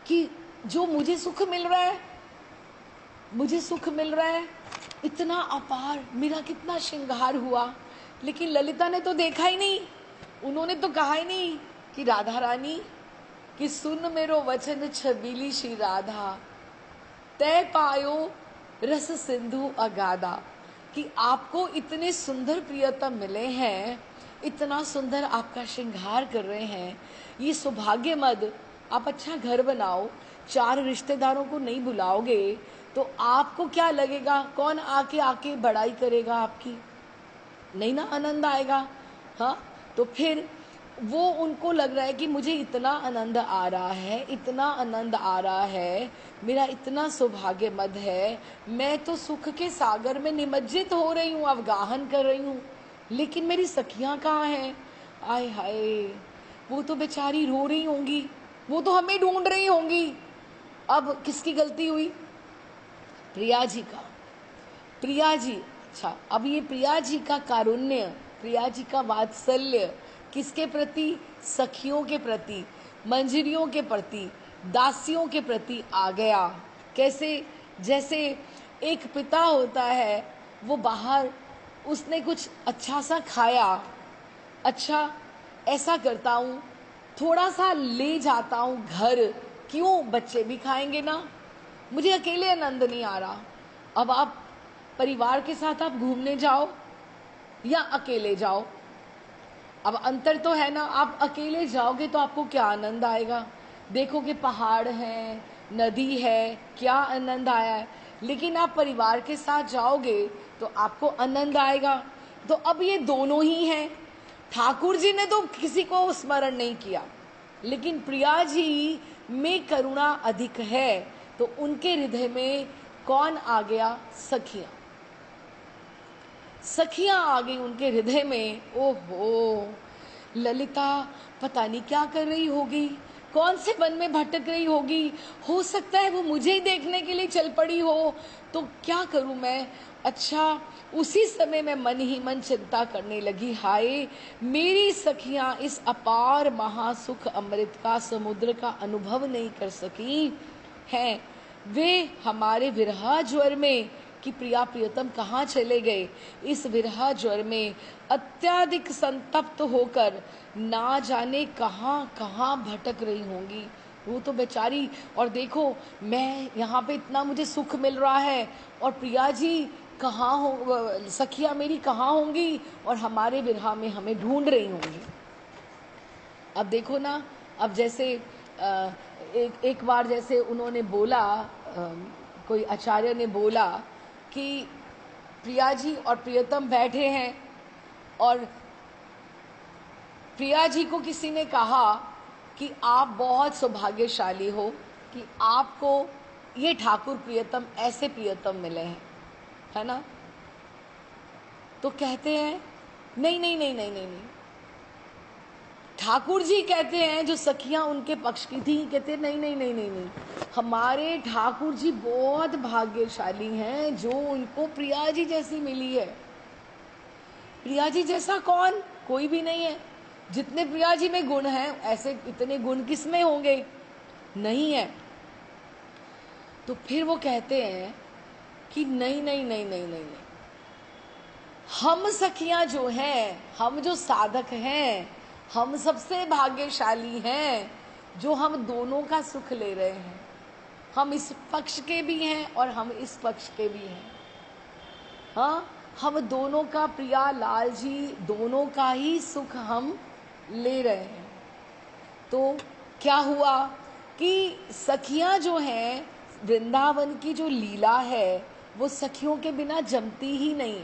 कि जो मुझे सुख मिल रहा है, मुझे सुख मिल रहा है, इतना अपार, मेरा कितना श्रृंगार हुआ, लेकिन ललिता ने तो देखा ही नहीं। उन्होंने तो कहा ही नहीं कि राधा रानी कि सुन मेरो वचन छबीली श्री राधा, तय पायो रस सिंधु अगाधा, कि आपको इतने सुंदर प्रियतम मिले हैं, इतना सुंदर आपका श्रृंगार कर रहे हैं, ये सौभाग्य मद। आप अच्छा घर बनाओ, 4 रिश्तेदारों को नहीं बुलाओगे तो आपको क्या लगेगा? कौन आके आके बड़ाई करेगा आपकी? नहीं ना आनंद आएगा। हाँ, तो फिर वो उनको लग रहा है कि मुझे इतना आनंद आ रहा है, इतना आनंद आ रहा है, मेरा इतना सौभाग्य मद है, मैं तो सुख के सागर में निमज्जित हो रही हूँ, अवगाहन कर रही हूँ, लेकिन मेरी सखियां कहाँ हैं? आय हाय, वो तो बेचारी रो रही होंगी, वो तो हमें ढूंढ रही होंगी। अब किसकी गलती हुई? प्रिया जी का। प्रिया जी, अच्छा, अब ये प्रिया जी का कारुण्य, प्रिया जी का वात्सल्य किसके प्रति? सखियों के प्रति, मंजरियों के प्रति, दासियों के प्रति आ गया। कैसे? जैसे एक पिता होता है, वो बाहर उसने कुछ अच्छा सा खाया, अच्छा ऐसा करता हूँ, थोड़ा सा ले जाता हूँ घर, क्यों? बच्चे भी खाएंगे ना, मुझे अकेले आनंद नहीं आ रहा। अब आप परिवार के साथ आप घूमने जाओ या अकेले जाओ, अब अंतर तो है ना। आप अकेले जाओगे तो आपको क्या आनंद आएगा? देखोगे पहाड़ है, नदी है, क्या आनंद आया है। लेकिन आप परिवार के साथ जाओगे तो आपको आनंद आएगा। तो अब ये दोनों ही हैं। ठाकुर जी ने तो किसी को स्मरण नहीं किया, लेकिन प्रिया जी में करुणा अधिक है, तो उनके हृदय में कौन आ गया? सखियां। सखियां आ गई उनके हृदय में। ओहो, ललिता पता नहीं क्या कर रही होगी, कौन से वन में भटक रही होगी, हो सकता है वो मुझे ही देखने के लिए चल पड़ी हो, तो क्या करूं मैं? अच्छा, उसी समय मैं मन ही मन चिंता करने लगी, हाय मेरी सखियां इस अपार महासुख अमृत का, समुद्र का अनुभव नहीं कर सकी हैं। वे हमारे विरह ज्वर में कि प्रिया प्रियतम कहाँ चले गए, इस विरह ज्वर में अत्यधिक संतप्त होकर ना जाने कहाँ कहाँ भटक रही होंगी वो तो बेचारी। और देखो, मैं यहाँ पे इतना मुझे सुख मिल रहा है, और प्रिया जी कहाँ हो, सखिया मेरी कहाँ होंगी, और हमारे विरह में हमें ढूंढ रही होंगी। अब देखो ना, अब जैसे एक बार जैसे उन्होंने बोला, कोई आचार्य ने बोला कि प्रिया जी और प्रियतम बैठे हैं, और प्रिया जी को किसी ने कहा कि आप बहुत सौभाग्यशाली हो कि आपको ये ठाकुर प्रियतम ऐसे प्रियतम मिले हैं, है ना। तो कहते हैं नहीं नहीं नहीं नहीं नहीं, नहीं। ठाकुर जी कहते हैं, जो सखियां उनके पक्ष की थी, कहते हैं नहीं नहीं नहीं नहीं नहीं, हमारे ठाकुर जी बहुत भाग्यशाली हैं जो उनको प्रिया जी जैसी मिली है। प्रिया जी जैसा कौन? कोई भी नहीं है। जितने प्रिया जी में गुण हैं, ऐसे इतने गुण किसमें होंगे? नहीं है। तो फिर वो कहते हैं कि नहीं नहीं नहीं नहीं नहीं, नहीं। हम सखियां जो हैं, हम जो साधक हैं, हम सबसे भाग्यशाली हैं जो हम दोनों का सुख ले रहे हैं। हम इस पक्ष के भी हैं और हम इस पक्ष के भी हैं। हाँ, हम दोनों का, प्रिया लाल जी दोनों का ही सुख हम ले रहे हैं। तो क्या हुआ कि सखियां जो हैं, वृंदावन की जो लीला है वो सखियों के बिना जमती ही नहीं।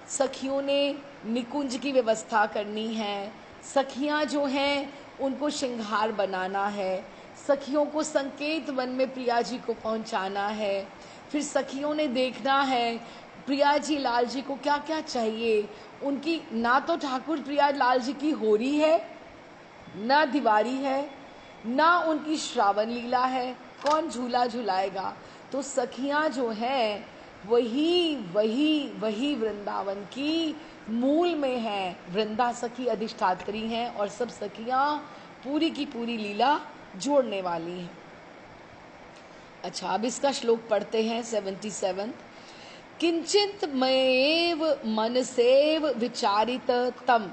सखियों ने निकुंज की व्यवस्था करनी है, सखियां जो हैं उनको श्रृंगार बनाना है, सखियों को संकेत वन में प्रिया जी को पहुंचाना है, फिर सखियों ने देखना है प्रिया जी लाल जी को क्या क्या चाहिए। उनकी ना तो ठाकुर प्रिया लाल जी की होरी है, ना दिवारी है, ना उनकी श्रावण लीला है, कौन झूला झुलाएगा। तो सखियां जो हैं वही वही वही वृंदावन की मूल में है, वृंदा सखी अधिष्ठात्री हैं और सब सखियां पूरी की पूरी लीला जोड़ने वाली हैं। अच्छा, अब इसका श्लोक पढ़ते हैं 77। किंचित मयेव मनसेव विचारित तम।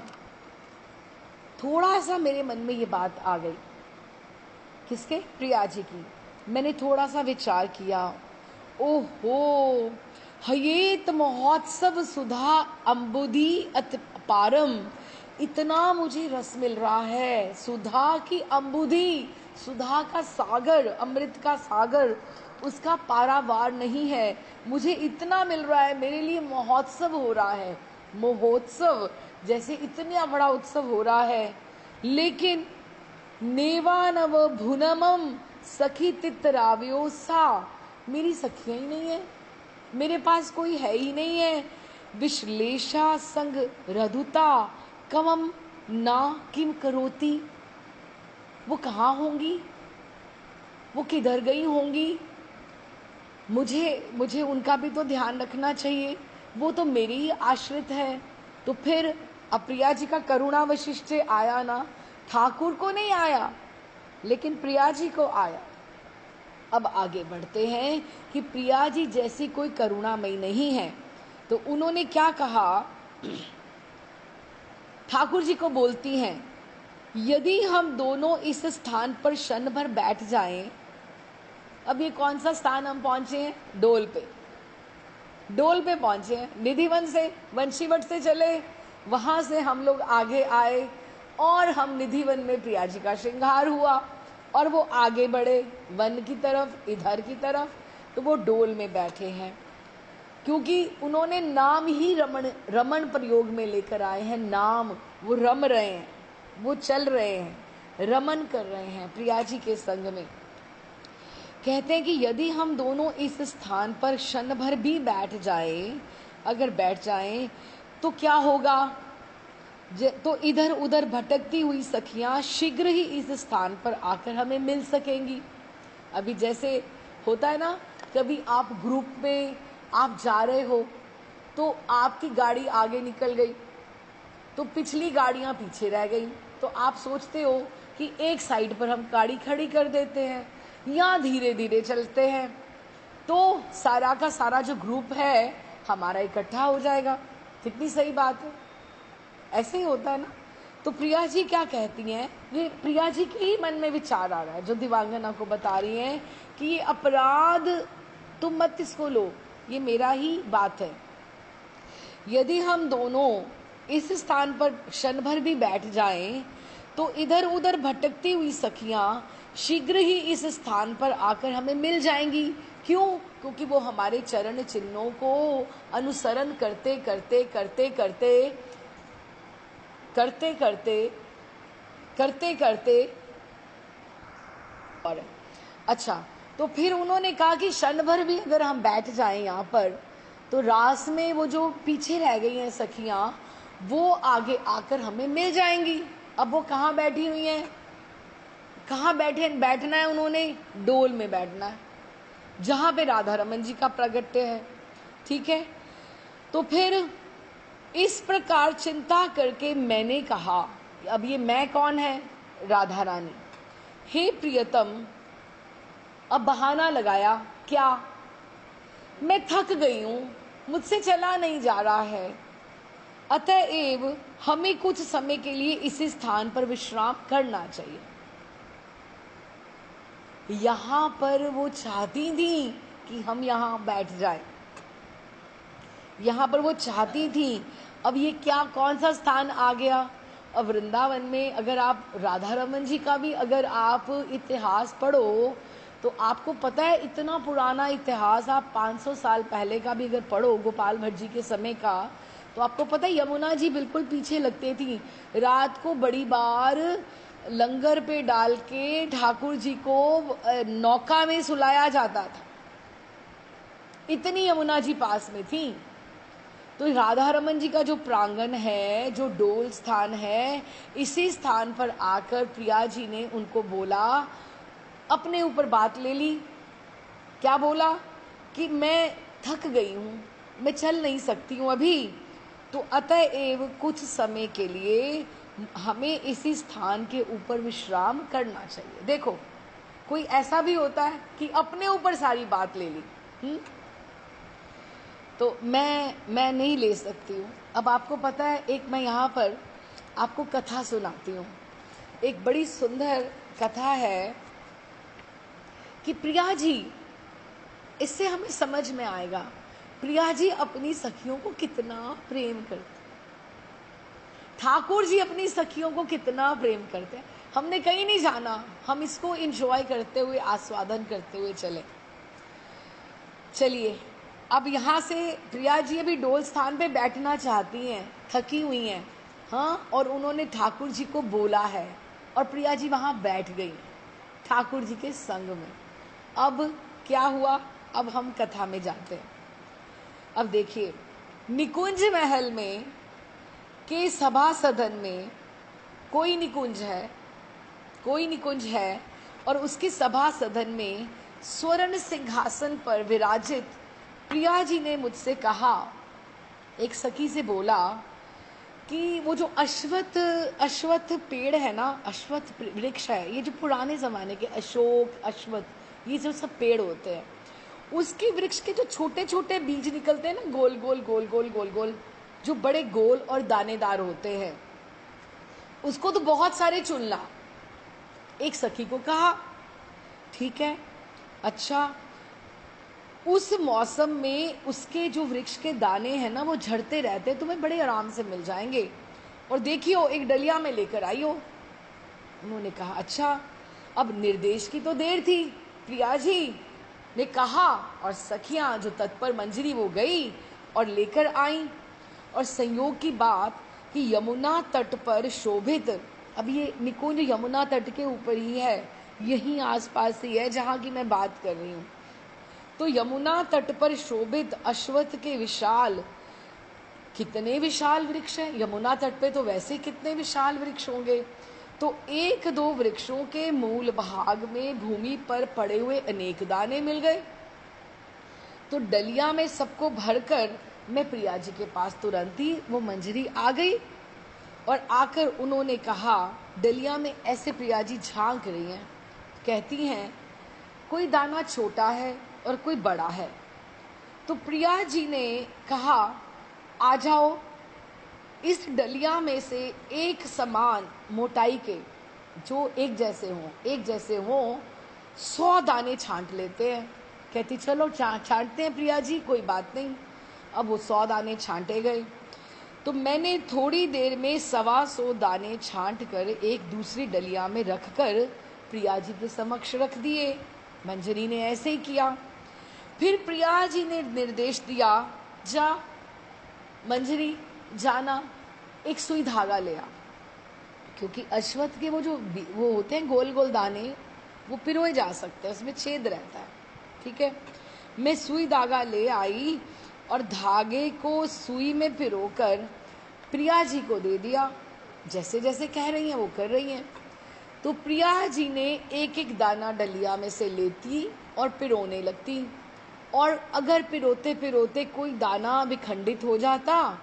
थोड़ा सा मेरे मन में ये बात आ गई, किसके? प्रिया जी की। मैंने थोड़ा सा विचार किया, ओहो, हयेत महोत्सव सुधा अम्बुदी अत पारम। इतना मुझे रस मिल रहा है, सुधा की अम्बुदी, सुधा का सागर, अमृत का सागर, उसका पारावार नहीं है। मुझे इतना मिल रहा है, मेरे लिए महोत्सव हो रहा है, महोत्सव जैसे इतना बड़ा उत्सव हो रहा है। लेकिन नेवानव भुनमम सखी तितराव्यो सा, मेरी सखियां ही नहीं है, मेरे पास कोई है ही नहीं है। विश्लेषा संग रधुता कवम ना किम करोती। वो कहाँ होंगी, वो किधर गई होंगी? मुझे उनका भी तो ध्यान रखना चाहिए, वो तो मेरी ही आश्रित है। तो फिर अप्रिया जी का करुणा वशिष्ठ आया ना, ठाकुर को नहीं आया लेकिन प्रिया जी को आया। अब आगे बढ़ते हैं कि प्रिया जी जैसी कोई करुणामयी नहीं है, तो उन्होंने क्या कहा, ठाकुर जी को बोलती हैं, यदि हम दोनों इस स्थान पर क्षण भर बैठ जाएं। अब ये कौन सा स्थान हम पहुंचे हैं? डोल पे, डोल पे पहुंचे हैं। निधिवन से, वंशीवट से चले, वहां से हम लोग आगे आए और हम निधिवन में प्रिया जी का श्रृंगार हुआ और वो आगे बढ़े वन की तरफ, इधर की तरफ, तो वो डोल में बैठे हैं। क्योंकि उन्होंने नाम ही रमण प्रयोग में लेकर आए हैं, नाम, वो रम रहे हैं, वो चल रहे हैं, रमन कर रहे हैं प्रिया जी के संग में। कहते हैं कि यदि हम दोनों इस स्थान पर क्षण भर भी बैठ जाएं, अगर बैठ जाएं तो क्या होगा? तो इधर उधर भटकती हुई सखियां शीघ्र ही इस स्थान पर आकर हमें मिल सकेंगी। अभी जैसे होता है ना, कभी आप ग्रुप में आप जा रहे हो तो आपकी गाड़ी आगे निकल गई तो पिछली गाड़ियां पीछे रह गई, तो आप सोचते हो कि एक साइड पर हम गाड़ी खड़ी कर देते हैं या धीरे धीरे चलते हैं, तो सारा का सारा जो ग्रुप है हमारा इकट्ठा हो जाएगा। कितनी सही बात है, ऐसे ही होता है ना। तो प्रिया जी क्या कहती हैं, ये प्रिया जी के ही मन में विचार आ रहा है, जो दिवांगना को बता रही हैं कि ये अपराध तुम मत इसको लो, ये मेरा ही बात है। यदि हम दोनों इस स्थान पर क्षण भर भी बैठ जाएं तो इधर उधर भटकती हुई सखियां शीघ्र ही इस स्थान पर आकर हमें मिल जाएंगी। क्यों? क्योंकि वो हमारे चरण चिन्हों को अनुसरण करते करते करते करते करते करते करते करते और अच्छा, तो फिर उन्होंने कहा कि क्षण भर भी अगर हम बैठ जाएं यहाँ पर तो रास में वो जो पीछे रह गई हैं सखियां, वो आगे आकर हमें मिल जाएंगी। अब वो कहाँ बैठी हुई हैं, कहाँ बैठना है उन्होंने? डोल में बैठना है, जहां पे राधा रमन जी का प्रागट्य है। ठीक है, तो फिर इस प्रकार चिंता करके मैंने कहा, अब ये मैं कौन है? राधा रानी। हे प्रियतम, अब बहाना लगाया, क्या? मैं थक गई हूं, मुझसे चला नहीं जा रहा है, अतएव हमें कुछ समय के लिए इसी स्थान पर विश्राम करना चाहिए। यहां पर वो चाहती थी कि हम यहां बैठ जाएं, यहां पर वो चाहती थी। अब ये क्या, कौन सा स्थान आ गया? अब वृंदावन में अगर आप राधा रमन जी का भी अगर आप इतिहास पढ़ो तो आपको पता है, इतना पुराना इतिहास, आप 500 साल पहले का भी अगर पढ़ो गोपाल भट्ट जी के समय का, तो आपको पता है यमुना जी बिल्कुल पीछे लगते थी। रात को बड़ी बार लंगर पे डाल के ठाकुर जी को नौका में सुलाया जाता था, इतनी यमुना जी पास में थी। तो राधा रमन जी का जो प्रांगण है, जो डोल स्थान है, इसी स्थान पर आकर प्रिया जी ने उनको बोला, अपने ऊपर बात ले ली। क्या बोला? कि मैं थक गई हूँ, मैं चल नहीं सकती हूँ अभी, तो अतएव कुछ समय के लिए हमें इसी स्थान के ऊपर विश्राम करना चाहिए। देखो, कोई ऐसा भी होता है कि अपने ऊपर सारी बात ले ली, तो मैं नहीं ले सकती हूँ। अब आपको पता है, एक मैं यहाँ पर आपको कथा सुनाती हूँ। एक बड़ी सुंदर कथा है कि प्रिया जी, इससे हमें समझ में आएगा प्रिया जी अपनी सखियों को कितना प्रेम करते, ठाकुर जी अपनी सखियों को कितना प्रेम करते हैं। हमने कहीं नहीं जाना, हम इसको एंजॉय करते हुए, आस्वादन करते हुए चलिए। अब यहाँ से प्रिया जी अभी डोल स्थान पे बैठना चाहती हैं, थकी हुई हैं, हाँ, और उन्होंने ठाकुर जी को बोला है और प्रिया जी वहाँ बैठ गई ठाकुर जी के संग में। अब क्या हुआ, अब हम कथा में जाते हैं। अब देखिए, निकुंज महल में के सभा सदन में कोई निकुंज है और उसके सभा सदन में स्वर्ण सिंहासन पर विराजित प्रिया जी ने मुझसे कहा, एक सखी से बोला कि वो जो अश्वत्थ पेड़ है ना, अश्वत्थ वृक्ष है, ये जो पुराने ज़माने के अशोक, अश्वत्थ, ये जो सब पेड़ होते हैं, उसके वृक्ष के जो छोटे छोटे बीज निकलते हैं ना, गोल गोल गोल गोल गोल गोल, जो बड़े गोल और दानेदार होते हैं, उसको तो बहुत सारे चुनला। एक सखी को कहा, ठीक है, अच्छा, उस मौसम में उसके जो वृक्ष के दाने हैं ना, वो झड़ते रहते हैं, तुम्हें बड़े आराम से मिल जाएंगे, और देखियो एक डलिया में लेकर आइयो। उन्होंने कहा, अच्छा। अब निर्देश की तो देर थी, प्रिया जी ने कहा, और सखियां जो तत्पर मंजरी वो गई और लेकर आई। और संयोग की बात कि यमुना तट पर शोभित, अब ये निकुंज यमुना तट के ऊपर ही है, यहीं आसपास ही है जहाँ की मैं बात कर रही हूँ। तो यमुना तट पर शोभित अश्वत्थ के विशाल, कितने विशाल वृक्ष हैं, यमुना तट पे तो वैसे कितने विशाल वृक्ष होंगे। तो एक दो वृक्षों के मूल भाग में भूमि पर पड़े हुए अनेक दाने मिल गए। तो डलिया में सबको भरकर मैं प्रिया जी के पास तुरंत ही वो मंजरी आ गई, और आकर उन्होंने कहा, डलिया में ऐसे प्रिया जी झांक रही हैं, कहती हैं कोई दाना छोटा है और कोई बड़ा है। तो प्रिया जी ने कहा, आ जाओ, इस डलिया में से एक समान मोटाई के, जो एक जैसे हों 100 दाने छांट लेते हैं। कहती, चलो छांटते हैं प्रिया जी, कोई बात नहीं। अब वो 100 दाने छांटे गए। तो मैंने थोड़ी देर में 125 दाने छांट कर एक दूसरी डलिया में रखकर प्रिया जी के समक्ष रख दिए। मंजरी ने ऐसे ही किया। फिर प्रिया जी ने निर्देश दिया, जा मंजरी, जाना, एक सुई धागा ले आ, क्योंकि अश्वत्थ के वो होते हैं गोल गोल दाने, वो पिरोए जा सकते हैं, उसमें छेद रहता है, ठीक है। मैं सुई धागा ले आई और धागे को सुई में पिरोकर प्रिया जी को दे दिया। जैसे जैसे कह रही हैं वो कर रही हैं। तो प्रिया जी ने एक एक दाना डलिया में से लेती और पिरोने लगती, और अगर पिरोते पिरोते कोई दाना विखंडित हो जाता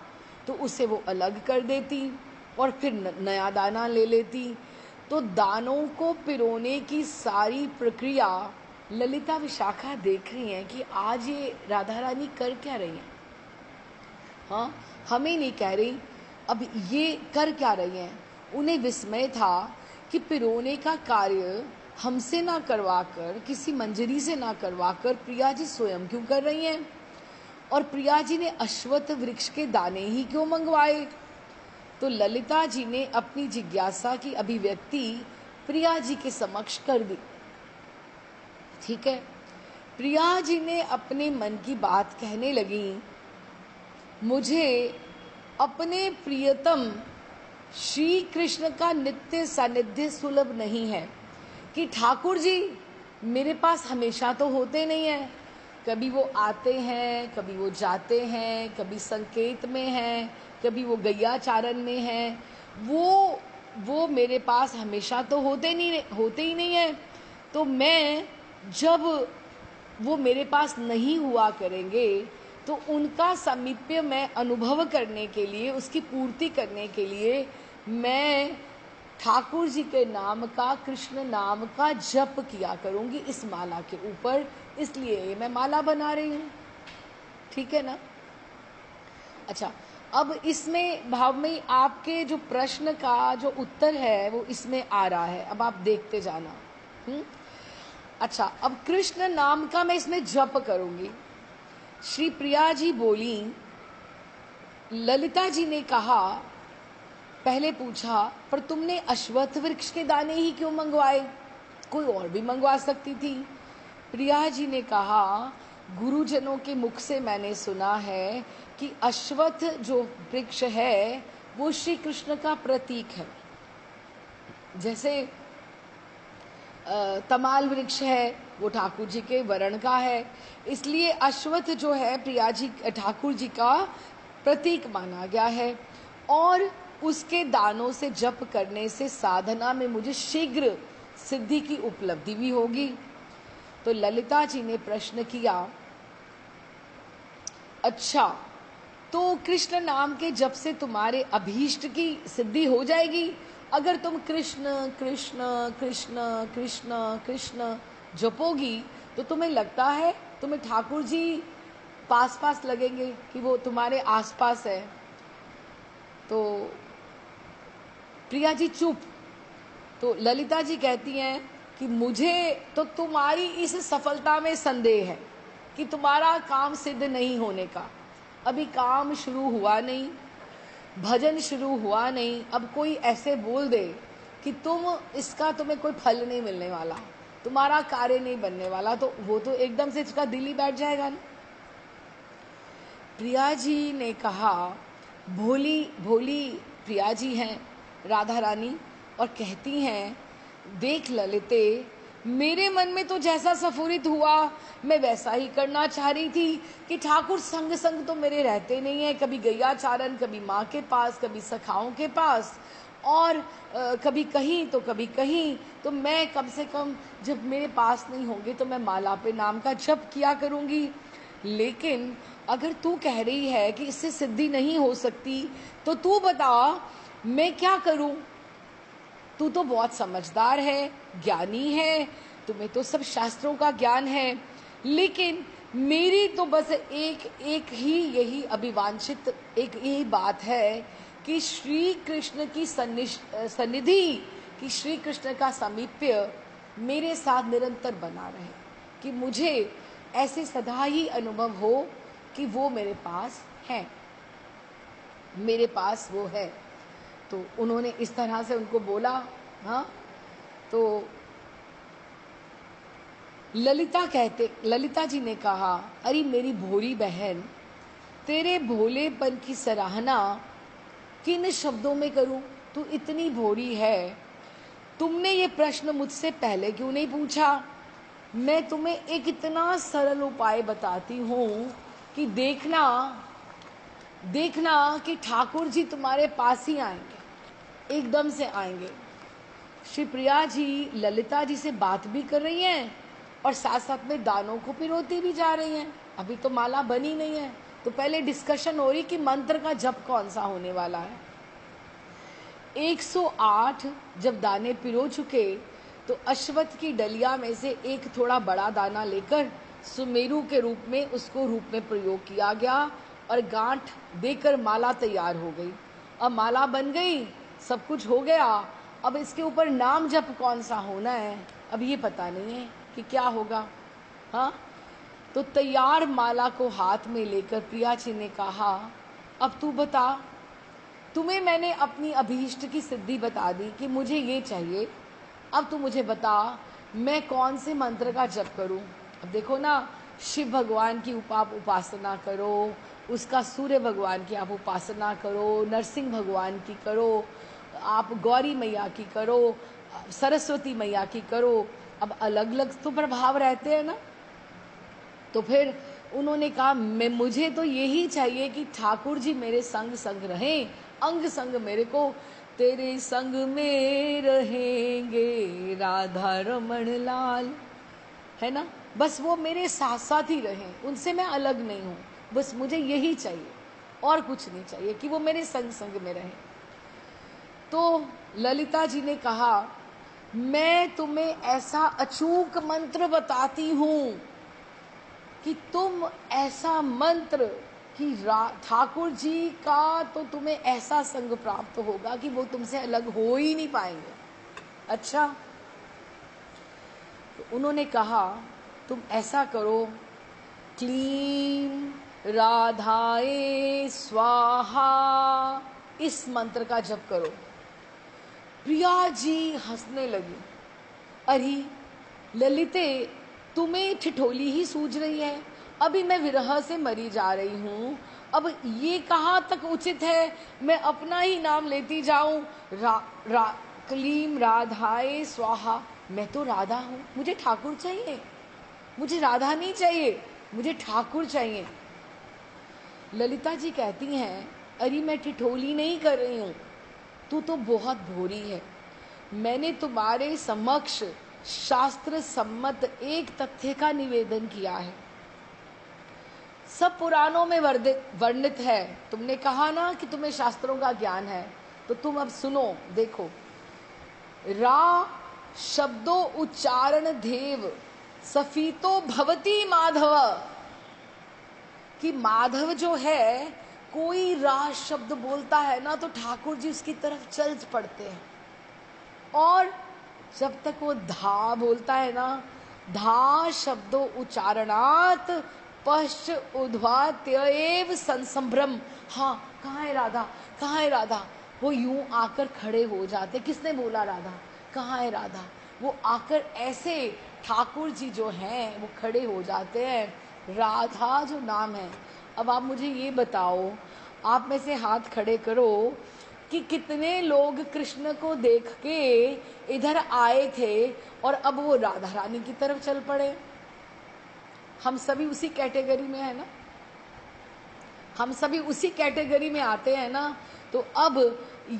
तो उसे वो अलग कर देती और फिर नया दाना ले लेती। तो दानों को पिरोने की सारी प्रक्रिया ललिता विशाखा देख रही हैं कि आज ये राधा रानी कर क्या रही हैं। हाँ, हमें नहीं कह रही, अब ये कर क्या रही हैं। उन्हें विस्मय था कि पिरोने का कार्य हमसे ना करवाकर, किसी मंजरी से ना करवाकर प्रिया जी स्वयं क्यों कर रही हैं, और प्रिया जी ने अश्वत्थ वृक्ष के दाने ही क्यों मंगवाए। तो ललिता जी ने अपनी जिज्ञासा की अभिव्यक्ति प्रिया जी के समक्ष कर दी, ठीक है। प्रिया जी ने अपने मन की बात कहने लगी, मुझे अपने प्रियतम श्री कृष्ण का नित्य सानिध्य सुलभ नहीं है कि ठाकुर जी मेरे पास हमेशा तो होते नहीं हैं, कभी वो आते हैं, कभी वो जाते हैं, कभी संकेत में हैं, कभी वो गैयाचारण में हैं, वो मेरे पास हमेशा तो होते ही नहीं है। तो मैं जब वो मेरे पास नहीं हुआ करेंगे, तो उनका सामीप्य मैं अनुभव करने के लिए, उसकी पूर्ति करने के लिए मैं ठाकुर जी के नाम का, कृष्ण नाम का जप किया करूंगी इस माला के ऊपर, इसलिए मैं माला बना रही हूं। ठीक है ना? अच्छा, अब इसमें भाव में आपके जो प्रश्न का जो उत्तर है वो इसमें आ रहा है, अब आप देखते जाना। अच्छा, अब कृष्ण नाम का मैं इसमें जप करूंगी। श्री प्रिया जी बोली, ललिता जी ने कहा, पहले पूछा, पर तुमने अश्वत्थ वृक्ष के दाने ही क्यों मंगवाए? कोई और भी मंगवा सकती थी। प्रिया जी ने कहा, गुरुजनों के मुख से मैंने सुना है कि अश्वत्थ जो वृक्ष है वो श्री कृष्ण का प्रतीक है। जैसे तमाल वृक्ष है वो ठाकुर जी के वरण का है, इसलिए अश्वत्थ जो है प्रिया जी ठाकुर जी का प्रतीक माना गया है, और उसके दानों से जप करने से साधना में मुझे शीघ्र सिद्धि की उपलब्धि भी होगी। तो ललिता जी ने प्रश्न किया, अच्छा, तो कृष्ण नाम के जप से तुम्हारे अभीष्ट की सिद्धि हो जाएगी? अगर तुम कृष्ण कृष्ण कृष्ण कृष्ण कृष्ण जपोगी तो तुम्हें लगता है तुम्हें ठाकुर जी पास पास लगेंगे कि वो तुम्हारे आसपास है? तो प्रिया जी चुप। तो ललिता जी कहती हैं कि मुझे तो तुम्हारी इस सफलता में संदेह है कि तुम्हारा काम सिद्ध नहीं होने का। अभी काम शुरू हुआ नहीं, भजन शुरू हुआ नहीं, अब कोई ऐसे बोल दे कि तुम्हें कोई फल नहीं मिलने वाला, तुम्हारा कार्य नहीं बनने वाला, तो वो तो एकदम से इसका दिल ही बैठ जाएगा ना। प्रिया जी ने कहा, भोली भोली प्रिया जी हैं राधा रानी, और कहती हैं, देख ललिते, मेरे मन में तो जैसा स्फुरित हुआ मैं वैसा ही करना चाह रही थी कि ठाकुर संग संग तो मेरे रहते नहीं है, कभी गैयाचारण, कभी माँ के पास, कभी सखाओं के पास, और कभी कहीं तो कभी कहीं, तो मैं कम से कम जब मेरे पास नहीं होंगे तो मैं माला पे नाम का जप किया करूँगी। लेकिन अगर तू कह रही है कि इससे सिद्धि नहीं हो सकती, तो तू बता मैं क्या करूं? तू तो बहुत समझदार है, ज्ञानी है, तुम्हें तो सब शास्त्रों का ज्ञान है, लेकिन मेरी तो बस एक ही यही अभिवांछित एक यही बात है कि श्री कृष्ण की सन्निधि, कि श्री कृष्ण का सामीप्य मेरे साथ निरंतर बना रहे, कि मुझे ऐसे सदा ही अनुभव हो कि वो मेरे पास है, मेरे पास वो है। तो उन्होंने इस तरह से उनको बोला। हाँ, तो ललिता जी ने कहा, अरे मेरी भोली बहन, तेरे भोलेपन की सराहना किन शब्दों में करूं? तू इतनी भोली है, तुमने ये प्रश्न मुझसे पहले क्यों नहीं पूछा? मैं तुम्हें एक इतना सरल उपाय बताती हूँ कि देखना कि ठाकुर जी तुम्हारे पास ही आएंगे, एकदम से आएंगे। श्री प्रिया जी ललिता जी से बात भी कर रही हैं और साथ साथ में दानों को पिरोती भी जा रही हैं। अभी तो माला बनी नहीं है, तो पहले डिस्कशन हो रही कि मंत्र का जप कौन सा होने वाला है। 108 जब दाने पिरो चुके तो अश्वत्थ की डलिया में से एक थोड़ा बड़ा दाना लेकर सुमेरु के रूप में उसको रूप में प्रयोग किया गया और गांठ देकर माला तैयार हो गई। अब माला बन गई, सब कुछ हो गया, अब इसके ऊपर नाम जप कौन सा होना है अब ये पता नहीं है कि क्या होगा। हाँ, तो तैयार माला को हाथ में लेकर प्रिया जी ने कहा, अब तू बता, तुम्हें मैंने अपनी अभीष्ट की सिद्धि बता दी कि मुझे ये चाहिए, अब तू मुझे बता मैं कौन से मंत्र का जप करूं। अब देखो ना, शिव भगवान की आप उपासना करो, उसका सूर्य भगवान की आप उपासना करो, नरसिंह भगवान की करो, आप गौरी मैया की करो, सरस्वती मैया की करो। अब अलग अलग तो प्रभाव रहते हैं ना। तो फिर उन्होंने कहा, मुझे तो यही चाहिए कि ठाकुर जी मेरे संग संग रहें, अंग संग मेरे को, तेरे संग में रहेंगे राधा रमण लाल। है ना। बस वो मेरे साथ साथ ही रहें, उनसे मैं अलग नहीं हूँ, बस मुझे यही चाहिए और कुछ नहीं चाहिए कि वो मेरे संग संग में रहें। तो ललिता जी ने कहा, मैं तुम्हें ऐसा अचूक मंत्र बताती हूँ कि तुम ऐसा मंत्र कि ठाकुर जी का तो तुम्हें ऐसा संग प्राप्त होगा कि वो तुमसे अलग हो ही नहीं पाएंगे। अच्छा, तो उन्होंने कहा तुम ऐसा करो, क्लीं राधाए स्वाहा, इस मंत्र का जप करो। प्रिया जी हंसने लगी, अरे ललिते, तुम्हें ठिठोली ही सूझ रही है, अभी मैं विरह से मरी जा रही हूँ, अब ये कहाँ तक उचित है मैं अपना ही नाम लेती जाऊं, क्लीं राधाए स्वाहा। मैं तो राधा हूँ, मुझे ठाकुर चाहिए, मुझे राधा नहीं चाहिए, मुझे ठाकुर चाहिए। ललिता जी कहती हैं, अरे मैं ठिठोली नहीं कर रही हूँ, तू तो बहुत भोरी है। मैंने तुम्हारे समक्ष शास्त्र सम्मत एक तथ्य का निवेदन किया है, सब पुराणों में वर्णित है। तुमने कहा ना कि तुम्हें शास्त्रों का ज्ञान है, तो तुम अब सुनो, देखो। रा शब्दो उच्चारण देव सफीतो भवती माधव, कि माधव जो है, कोई रा शब्द बोलता है ना तो ठाकुर जी उसकी तरफ चल पड़ते हैं, और जब तक वो धा बोलता है ना, धा शब्दों उच्चारणात पश्च उद्वात्येव संसंभ्रम। हाँ, कहाँ है राधा, कहाँ है राधा, वो यूं आकर खड़े हो जाते। किसने बोला राधा, कहाँ है राधा, वो आकर ऐसे ठाकुर जी जो हैं वो खड़े हो जाते हैं। राधा जो नाम है, अब आप मुझे ये बताओ, आप में से हाथ खड़े करो कि कितने लोग कृष्ण को देख के इधर आए थे और अब वो राधा रानी की तरफ चल पड़े। हम सभी उसी कैटेगरी में है ना, हम सभी उसी कैटेगरी में आते हैं ना। तो अब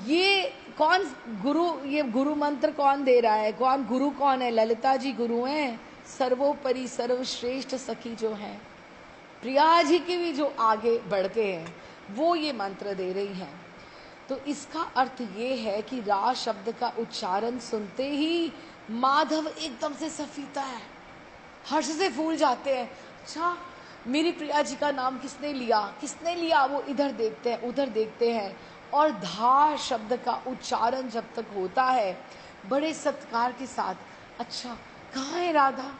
ये कौन गुरु, ये गुरु मंत्र कौन दे रहा है, कौन गुरु कौन है, ललिता जी गुरु हैं। सर्वोपरि सर्वश्रेष्ठ सखी जो हैं, प्रिया जी की भी जो आगे बढ़ के हैं, वो ये मंत्र दे रही हैं। तो इसका अर्थ ये है कि रा शब्द का उच्चारण सुनते ही माधव एकदम से सफीता है, हर्ष से फूल जाते हैं। अच्छा, मेरी प्रिया जी का नाम किसने लिया, किसने लिया, वो इधर देखते हैं उधर देखते हैं, और धा शब्द का उच्चारण जब तक होता है बड़े सत्कार के साथ, अच्छा कहाँ है राधा,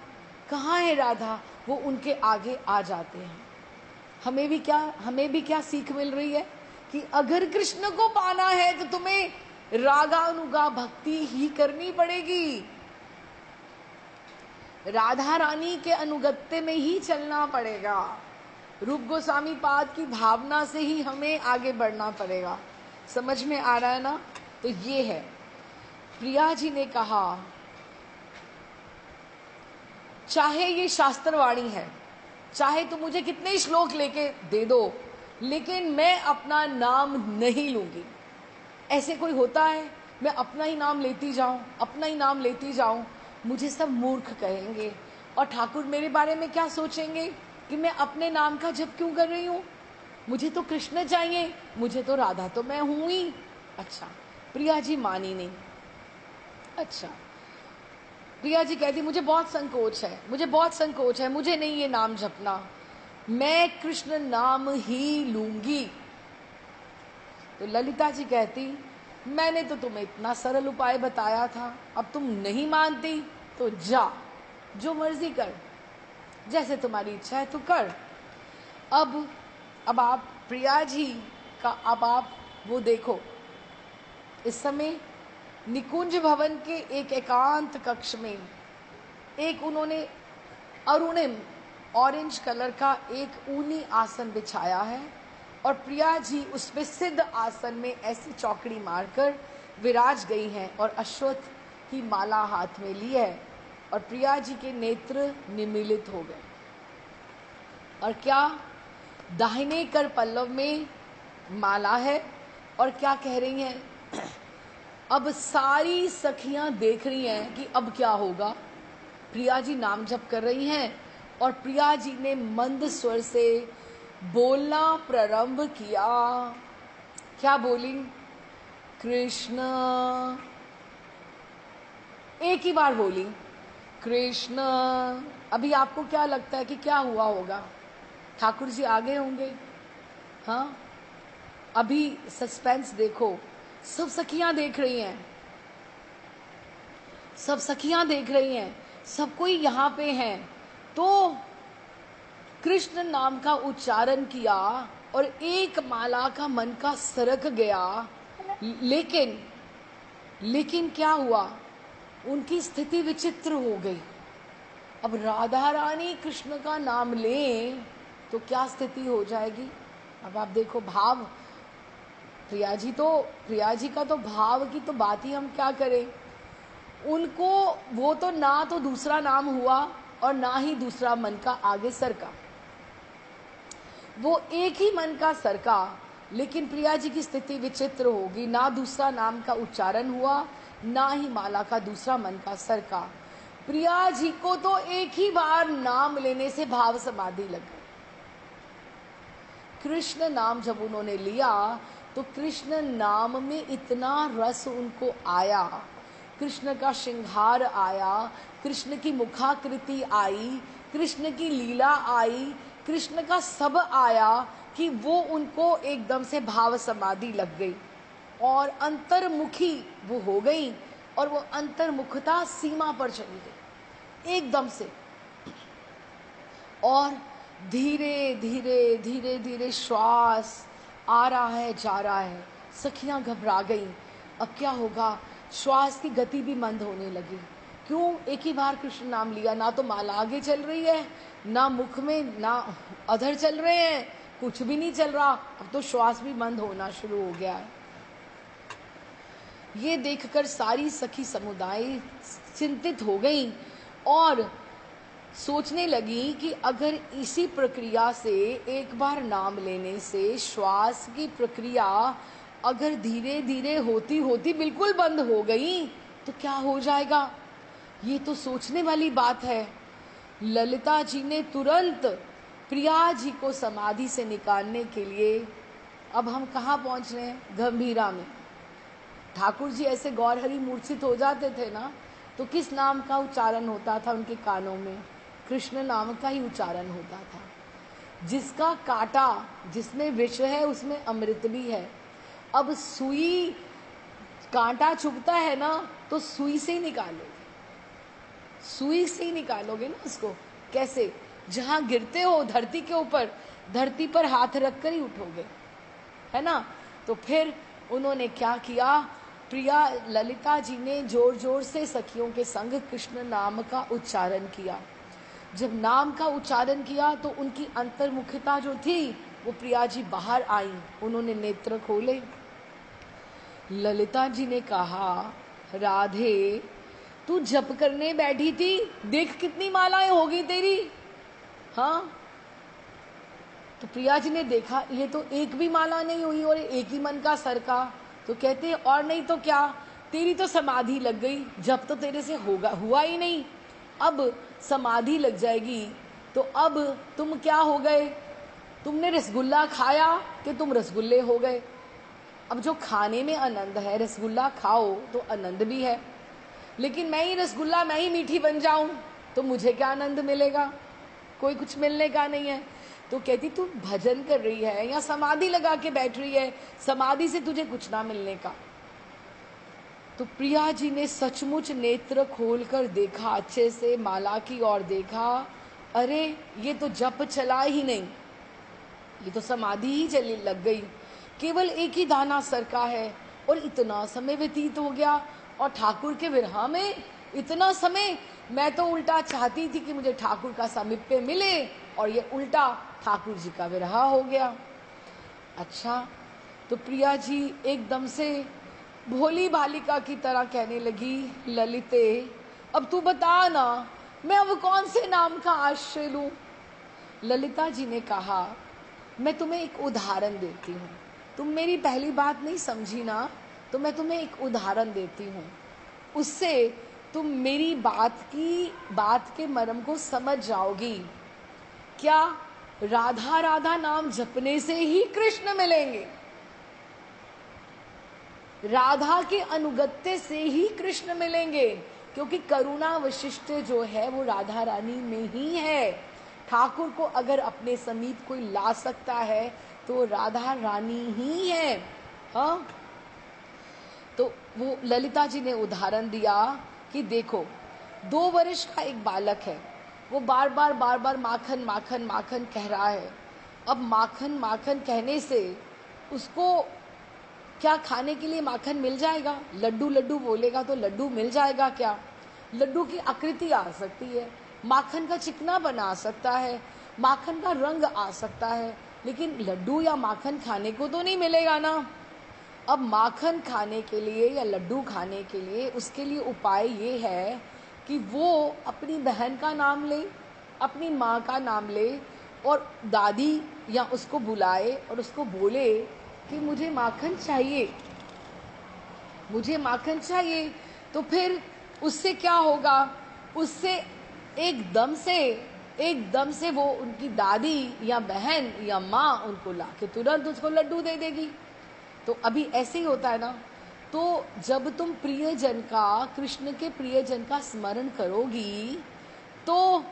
कहाँ है राधा, वो उनके आगे आ जाते हैं। हमें भी क्या सीख मिल रही है कि अगर कृष्ण को पाना है तो तुम्हें रागानुगा भक्ति ही करनी पड़ेगी, राधा रानी के अनुगत्य में ही चलना पड़ेगा, रूप गोस्वामी पाद की भावना से ही हमें आगे बढ़ना पड़ेगा। समझ में आ रहा है ना। तो ये है, प्रिया जी ने कहा चाहे ये शास्त्रवाणी है, चाहे तुम मुझे कितने श्लोक लेके दे दो, लेकिन मैं अपना नाम नहीं लूंगी। ऐसे कोई होता है, मैं अपना ही नाम लेती जाऊं, अपना ही नाम लेती जाऊं, मुझे सब मूर्ख कहेंगे, और ठाकुर मेरे बारे में क्या सोचेंगे कि मैं अपने नाम का जप क्यों कर रही हूं, मुझे तो कृष्ण चाहिए, मुझे तो राधा तो मैं हूं ही। अच्छा, प्रिया जी मानी नहीं। अच्छा, प्रिया जी कहती मुझे बहुत संकोच है, मुझे बहुत संकोच है, मुझे नहीं ये नाम जपना, मैं कृष्ण नाम ही लूंगी। तो ललिता जी कहती मैंने तो तुम्हें इतना सरल उपाय बताया था, अब तुम नहीं मानती तो जा, जो मर्जी कर, जैसे तुम्हारी इच्छा है तो कर। अब आप प्रिया जी का, अब आप वो देखो, इस समय निकुंज भवन के एक एकांत कक्ष में एक उन्होंने अरुणिम ऑरेंज कलर का एक ऊनी आसन बिछाया है, और प्रिया जी उस पे सिद्ध आसन में ऐसी चौकड़ी मारकर विराज गई हैं और अश्वत्थ की माला हाथ में ली है, और प्रिया जी के नेत्र निमीलित हो गए। और क्या, दाहिने कर पल्लव में माला है, और क्या कह रही हैं, अब सारी सखियां देख रही हैं कि अब क्या होगा, प्रिया जी नाम जप कर रही हैं और प्रिया जी ने मंद स्वर से बोलना प्रारंभ किया। क्या बोली? कृष्ण। एक ही बार बोली कृष्ण। अभी आपको क्या लगता है कि क्या हुआ होगा? ठाकुर जी आगे होंगे? हाँ, अभी सस्पेंस देखो। सब सखियां देख रही हैं, सब सखियां देख रही हैं, सब कोई यहाँ पे हैं। तो कृष्ण नाम का उच्चारण किया और एक माला का मन का सरक गया। लेकिन क्या हुआ? उनकी स्थिति विचित्र हो गई। अब राधा रानी कृष्ण का नाम लें तो क्या स्थिति हो जाएगी? अब आप देखो भाव। प्रिया जी का तो भाव की तो बात ही हम क्या करें। उनको वो तो ना तो दूसरा नाम हुआ और ना ही दूसरा मन का आगे सरका। वो एक ही मन का सरका, लेकिन प्रिया जी की स्थिति विचित्र होगी। ना दूसरा नाम का उच्चारण हुआ, ना ही माला का दूसरा मन का सरका। प्रिया जी को तो एक ही बार नाम लेने से भाव समाधि लग गई। कृष्ण नाम जब उन्होंने लिया तो कृष्ण नाम में इतना रस उनको आया, कृष्ण का श्रृंगार आया, कृष्ण की मुखाकृति आई, कृष्ण की लीला आई, कृष्ण का सब आया कि वो उनको एकदम से भाव समाधि लग गई और अंतर्मुखी वो हो गई। और वो अंतर्मुखता सीमा पर चली गई एकदम से। और धीरे धीरे धीरे धीरे श्वास आ रहा है, जा रहा है। सखियां घबरा गई, अब क्या होगा? श्वास की गति भी मंद होने लगी। क्यों? एक ही बार कृष्ण नाम लिया, ना तो माला आगे चल रही है, ना मुख में, ना अधर चल रहे हैं, कुछ भी नहीं चल रहा। अब तो श्वास भी मंद होना शुरू हो गया है। ये देखकर सारी सखी समुदाय चिंतित हो गई और सोचने लगी कि अगर इसी प्रक्रिया से एक बार नाम लेने से श्वास की प्रक्रिया अगर धीरे धीरे होती होती बिल्कुल बंद हो गई तो क्या हो जाएगा? ये तो सोचने वाली बात है। ललिता जी ने तुरंत प्रिया जी को समाधि से निकालने के लिए, अब हम कहाँ पहुंच रहे हैं? गंभीरा में। ठाकुर जी ऐसे गौरहरि मूर्छित हो जाते थे ना, तो किस नाम का उच्चारण होता था उनके कानों में? कृष्ण नाम का ही उच्चारण होता था। जिसका कांटा, जिसमें विष है उसमें अमृत भी है। अब सुई, कांटा चुभता है ना तो सुई से ही निकालोगे, सुई से ही निकालोगे ना उसको। कैसे? जहां गिरते हो धरती के ऊपर, धरती पर हाथ रखकर ही उठोगे, है ना? तो फिर उन्होंने क्या किया? प्रिया ललिता जी ने जोर जोर से सखियों के संग कृष्ण नाम का उच्चारण किया। जब नाम का उच्चारण किया तो उनकी अंतर्मुखता जो थी वो प्रिया जी बाहर आई। उन्होंने नेत्र खोले। ललिता जी ने कहा, राधे तू जप करने बैठी थी, देख कितनी मालाएं हो गई तेरी। हाँ, तो प्रिया जी ने देखा ये तो एक भी माला नहीं हुई और एक ही मन का सरका। तो कहते और नहीं तो क्या, तेरी तो समाधि लग गई, जब तो तेरे से होगा हुआ ही नहीं, अब समाधि लग जाएगी। तो अब तुम क्या हो गए? तुमने रसगुल्ला खाया कि तुम रसगुल्ले हो गए। अब जो खाने में आनंद है, रसगुल्ला खाओ तो आनंद भी है, लेकिन मैं ही रसगुल्ला, मैं ही मीठी बन जाऊं तो मुझे क्या आनंद मिलेगा? कोई कुछ मिलने का नहीं है। तो कहती तू भजन कर रही है या समाधि लगा के बैठ रही है, समाधि से तुझे कुछ ना मिलने का। तो प्रिया जी ने सचमुच नेत्र खोलकर देखा, अच्छे से माला की ओर देखा। अरे ये तो जप चला ही नहीं, ये तो समाधि ही चली लग गई। केवल एक ही दाना सरका है और इतना समय व्यतीत हो गया। और ठाकुर के विरह में इतना समय, मैं तो उल्टा चाहती थी कि मुझे ठाकुर का सामिप्य मिले और ये उल्टा ठाकुर जी का विरह हो गया। अच्छा, तो प्रिया जी एकदम से भोली बालिका की तरह कहने लगी, ललिते अब तू बता ना, मैं अब कौन से नाम का आश्रय लूं? ललिता जी ने कहा, मैं तुम्हें एक उदाहरण देती हूँ, तुम मेरी पहली बात नहीं समझी ना, तो मैं तुम्हें एक उदाहरण देती हूँ, उससे तुम मेरी बात के मर्म को समझ जाओगी। क्या राधा राधा नाम जपने से ही कृष्ण मिलेंगे? राधा के अनुगत्य से ही कृष्ण मिलेंगे, क्योंकि करुणा वशिष्ठ जो है वो राधा रानी में ही है। ठाकुर को अगर अपने समीप कोई ला सकता है तो राधा रानी ही है। हाँ, तो वो ललिता जी ने उदाहरण दिया कि देखो 2 वर्ष का एक बालक है, वो बार बार माखन माखन माखन कह रहा है। अब माखन माखन कहने से उसको क्या खाने के लिए माखन मिल जाएगा? लड्डू लड्डू बोलेगा तो लड्डू मिल जाएगा क्या? लड्डू की आकृति आ सकती है, माखन का चिकना बना सकता है, माखन का रंग आ सकता है, लेकिन लड्डू या माखन खाने को तो नहीं मिलेगा ना। अब माखन खाने के लिए या लड्डू खाने के लिए उसके लिए उपाय ये है कि वो अपनी बहन का नाम ले, अपनी माँ का नाम ले और दादी या उसको बुलाए और उसको बोले कि मुझे माखन चाहिए, मुझे माखन चाहिए। तो फिर उससे क्या होगा? उससे एकदम से वो उनकी दादी या बहन या माँ उनको लाके तुरंत उसको लड्डू दे देगी। तो अभी ऐसे ही होता है ना। तो जब तुम प्रियजन का, कृष्ण के प्रियजन का स्मरण करोगी तो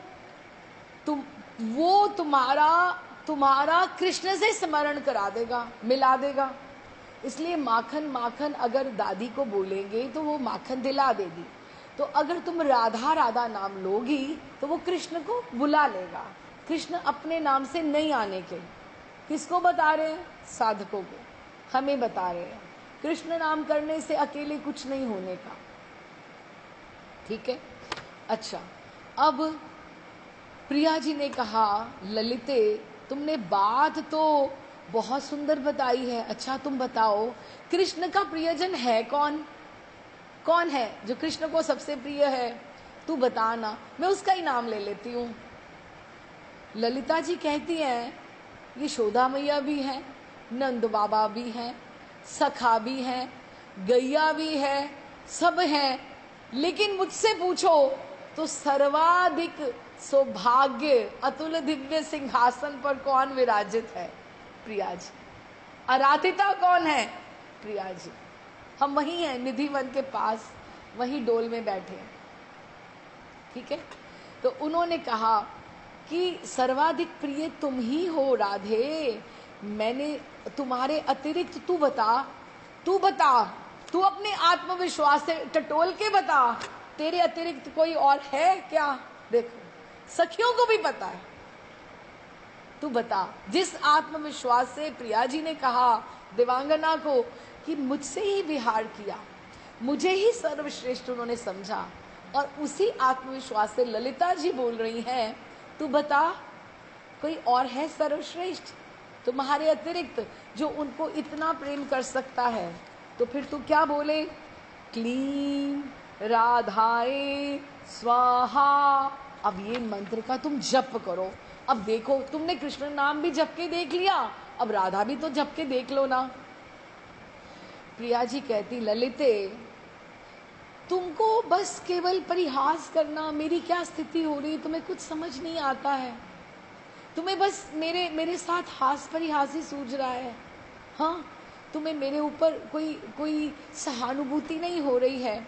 वो तुम्हारा कृष्ण से स्मरण करा देगा, मिला देगा। इसलिए माखन माखन अगर दादी को बोलेंगे तो वो माखन दिला देगी। तो अगर तुम राधा राधा नाम लोगी तो वो कृष्ण को बुला लेगा। कृष्ण अपने नाम से नहीं आने के, किसको बता रहे हैं? साधकों को, हमें बता रहे हैं कृष्ण नाम करने से अकेले कुछ नहीं होने का। ठीक है। अच्छा, अब प्रिया जी ने कहा, ललिते तुमने बात तो बहुत सुंदर बताई है। अच्छा तुम बताओ, कृष्ण का प्रियजन है कौन? कौन है जो कृष्ण को सबसे प्रिय है? तू बता ना, मैं उसका ही नाम ले लेती हूँ। ललिता जी कहती हैं, यशोदा मैया भी हैं, नंद बाबा भी हैं, सखा भी हैं, गैया भी है, सब हैं, लेकिन मुझसे पूछो तो सर्वाधिक सौभाग्य अतुल दिव्य सिंहासन पर कौन विराजित है? प्रिया जी। आराधिता कौन है? प्रिया जी। हम वही हैं, निधि वन के पास, वही डोल में बैठे हैं। ठीक है। तो उन्होंने कहा कि सर्वाधिक प्रिय तुम ही हो राधे, मैंने तुम्हारे अतिरिक्त, तू बता, तू अपने आत्मविश्वास से टटोल के बता, तेरे अतिरिक्त कोई और है क्या? देखो, सखियों को भी पता है, तू बता। जिस आत्मविश्वास से प्रिया जी ने कहा देवांगना को कि मुझसे ही विहार किया, मुझे ही सर्वश्रेष्ठ उन्होंने समझा, और उसी आत्मविश्वास से ललिता जी बोल रही हैं, तू बता कोई और है सर्वश्रेष्ठ तुम्हारे अतिरिक्त जो उनको इतना प्रेम कर सकता है? तो फिर तू क्या बोले? क्लीं राधाए स्वाहा। अब ये मंत्र का तुम जप करो। अब देखो, तुमने कृष्ण नाम भी जप के देख लिया, अब राधा भी तो जप के देख लो ना। प्रिया जी कहती, ललिते तुमको बस केवल परिहास करना, मेरी क्या स्थिति हो रही है तुम्हें कुछ समझ नहीं आता है। तुम्हें बस मेरे साथ हास परिहास ही सूझ रहा है। हाँ, तुम्हें मेरे ऊपर कोई सहानुभूति नहीं हो रही है।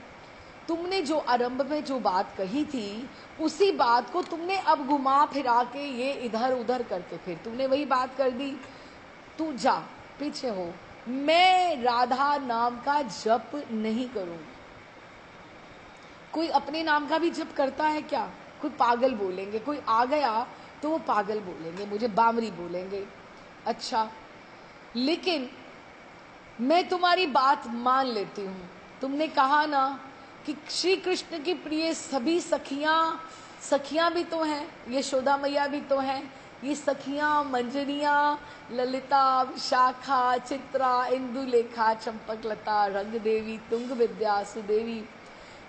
तुमने जो आरंभ में जो बात कही थी, उसी बात को तुमने अब घुमा फिरा के ये इधर उधर करके फिर तुमने वही बात कर दी। तू जा, पीछे हो। मैं राधा नाम का जप नहीं करूंगी। कोई अपने नाम का भी जप करता है क्या? कोई पागल बोलेंगे, कोई आ गया तो वो पागल बोलेंगे, मुझे बामरी बोलेंगे। अच्छा, लेकिन मैं तुम्हारी बात मान लेती हूँ। तुमने कहा ना कि श्री कृष्ण की प्रिय सभी सखियां भी तो हैं, यशोदा मैया भी तो हैं। ये सखियां मंजरियां, ललिता, विशाखा, चित्रा, इंदुलेखा, चंपकलता, रंग देवी, तुंग विद्या, सुदेवी,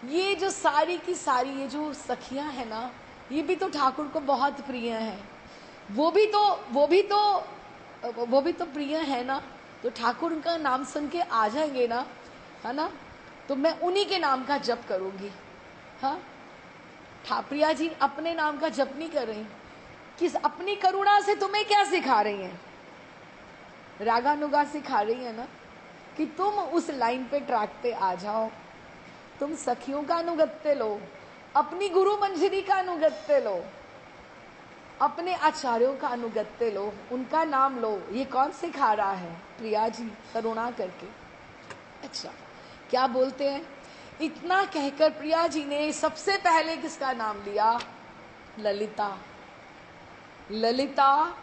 ये जो सारी की सारी ये जो सखियां हैं ना, ये भी तो ठाकुर को बहुत प्रिय हैं। वो भी तो प्रिय है ना। तो ठाकुर का नाम सुन के आ जाएंगे ना, है ना। तो मैं उन्हीं के नाम का जप करूंगी। हाँ, प्रिया जी अपने नाम का जप नहीं कर रही, किस अपनी करुणा से तुम्हें क्या सिखा रही हैं? रागानुगा सिखा रही है ना कि तुम उस लाइन पे ट्रैक पे आ जाओ, तुम सखियों का अनुगत्य लो, अपनी गुरु मंजरी का अनुगत्य लो, अपने आचार्यों का अनुगत्य लो, उनका नाम लो। ये कौन सिखा रहा है? प्रिया जी, करुणा करके। अच्छा, क्या बोलते हैं? इतना कहकर प्रिया जी ने सबसे पहले किसका नाम लिया? ललिता। ललिता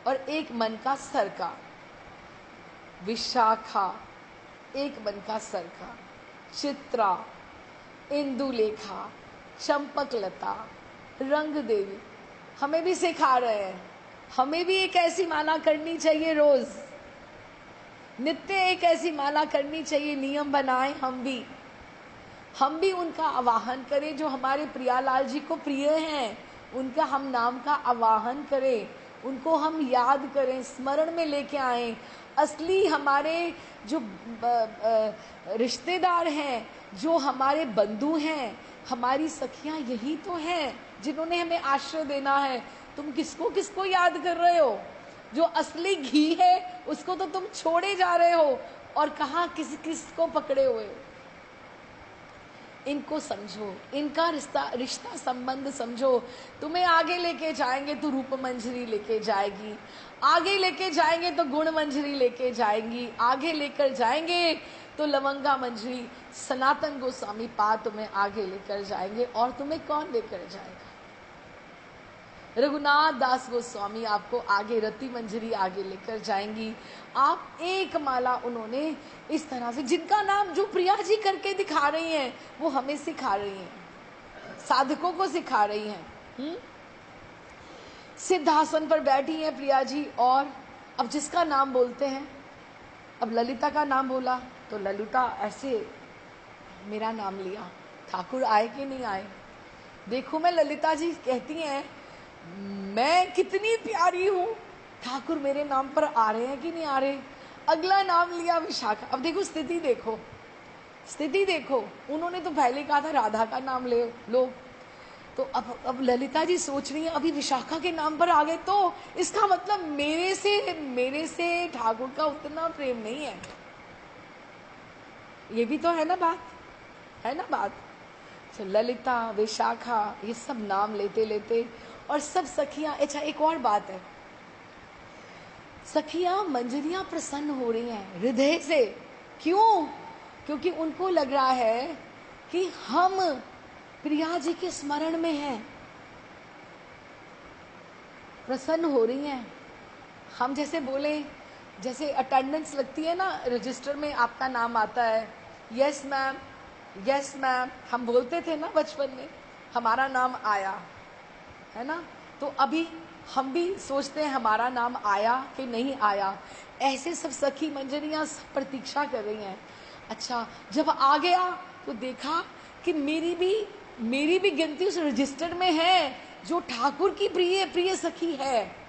और एक मन का सरका, विशाखा, एक मन का सरका, चित्रा, इंदुलेखा, चंपकलता, रंग देवी। हमें भी सिखा रहे हैं, हमें भी एक ऐसी माला करनी चाहिए, रोज नित्य एक ऐसी माला करनी चाहिए। नियम बनाएं हम भी उनका आवाहन करें जो हमारे प्रियालाल जी को प्रिय हैं, उनका हम नाम का आवाहन करें, उनको हम याद करें, स्मरण में लेके आएं। असली हमारे जो रिश्तेदार हैं, जो हमारे बंधु हैं, हमारी सखियां यही तो हैं जिन्होंने हमें आश्रय देना है। तुम किसको किसको याद कर रहे हो? जो असली घी है उसको तो तुम छोड़े जा रहे हो, और कहाँ किस किसको पकड़े हुए हो। इनको समझो, इनका रिश्ता संबंध समझो। तुम्हें आगे लेके जाएंगे तो रूप मंजरी लेके जाएगी, आगे लेके जाएंगे तो गुण मंजरी लेके जाएंगी, आगे लेकर जाएंगे तो लवंगा मंजरी सनातन गोस्वामी पाद तुम्हें आगे लेकर जाएंगे। और तुम्हें कौन लेकर जाएगा? रघुनाथ दास गोस्वामी आपको आगे रति मंजरी आगे लेकर जाएंगी। आप एक माला उन्होंने इस तरह से, जिनका नाम जो प्रिया जी करके दिखा रही हैं, वो हमें सिखा रही हैं, साधकों को सिखा रही हैं। सिद्धासन पर बैठी हैं प्रिया जी, और अब जिसका नाम बोलते हैं, अब ललिता का नाम बोला तो ललिता ऐसे मेरा नाम लिया, ठाकुर आए कि नहीं आए? देखो मैं ललिता जी कहती हैं मैं कितनी प्यारी हूं, ठाकुर मेरे नाम पर आ रहे हैं कि नहीं आ रहे? अगला नाम लिया विशाखा। अब देखो स्थिति देखो, उन्होंने तो पहले कहा था राधा का नाम ले लो, तो अब ललिता जी सोच रही हैं अभी विशाखा के नाम पर आ गए तो इसका मतलब मेरे से ठाकुर का उतना प्रेम नहीं है। ये भी तो है ना बात। तो ललिता, विशाखा, ये सब नाम लेते लेते और सब सखियां। अच्छा, एक और बात है, सखियां मंजरियां प्रसन्न हो रही हैं हृदय से। क्यों? क्योंकि उनको लग रहा है कि हम प्रिया जी के स्मरण में हैं, प्रसन्न हो रही हैं। हम जैसे बोले, जैसे अटेंडेंस लगती है ना, रजिस्टर में आपका नाम आता है, यस मैम, यस मैम, हम बोलते थे ना बचपन में, हमारा नाम आया है ना। तो अभी हम भी सोचते हैं हमारा नाम आया कि नहीं आया। ऐसे सब सखी मंजरियां प्रतीक्षा कर रही हैं। अच्छा, जब आ गया तो देखा कि मेरी भी गिनती उस रजिस्टर में है जो ठाकुर की प्रिय सखी है।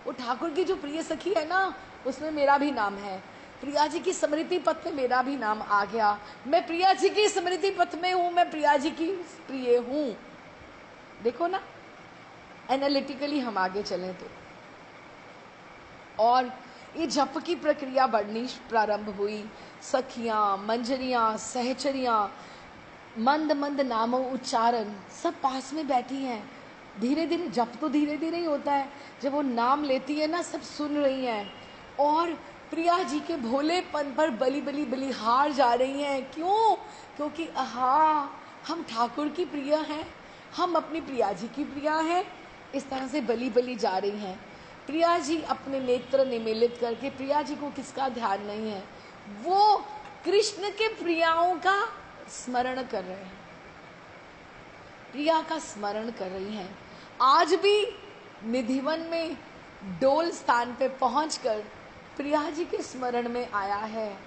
वो ठाकुर की जो प्रिय सखी है ना, उसमें मेरा भी नाम है। प्रिया जी की स्मृति पथ में मेरा भी नाम आ गया। मैं प्रिया जी की स्मृति पथ में हूं, मैं प्रिया जी की प्रिय हूं। देखो ना, एनालिटिकली हम आगे चलें तो। और ये जप की प्रक्रिया बढ़नी प्रारंभ हुई। सखियां, मंजरियां, सहचरियां, मंद मंद नामों उच्चारण, सब पास में बैठी हैं। धीरे धीरे जप तो धीरे धीरे ही होता है, जब वो नाम लेती है ना, सब सुन रही हैं और प्रिया जी के भोलेपन पर बलिहार जा रही हैं। क्यों? क्योंकि हम ठाकुर की प्रिया हैं, हम अपनी प्रिया जी की प्रिया हैं। इस तरह से बली जा रही हैं। प्रिया जी अपने नेत्र निमीलित करके, प्रिया जी को किसका ध्यान नहीं है, वो कृष्ण के प्रियाओं का स्मरण कर रहे हैं, प्रिया का स्मरण कर रही हैं। आज भी निधिवन में डोल स्थान पे पहुंचकर प्रिया जी के स्मरण में आया है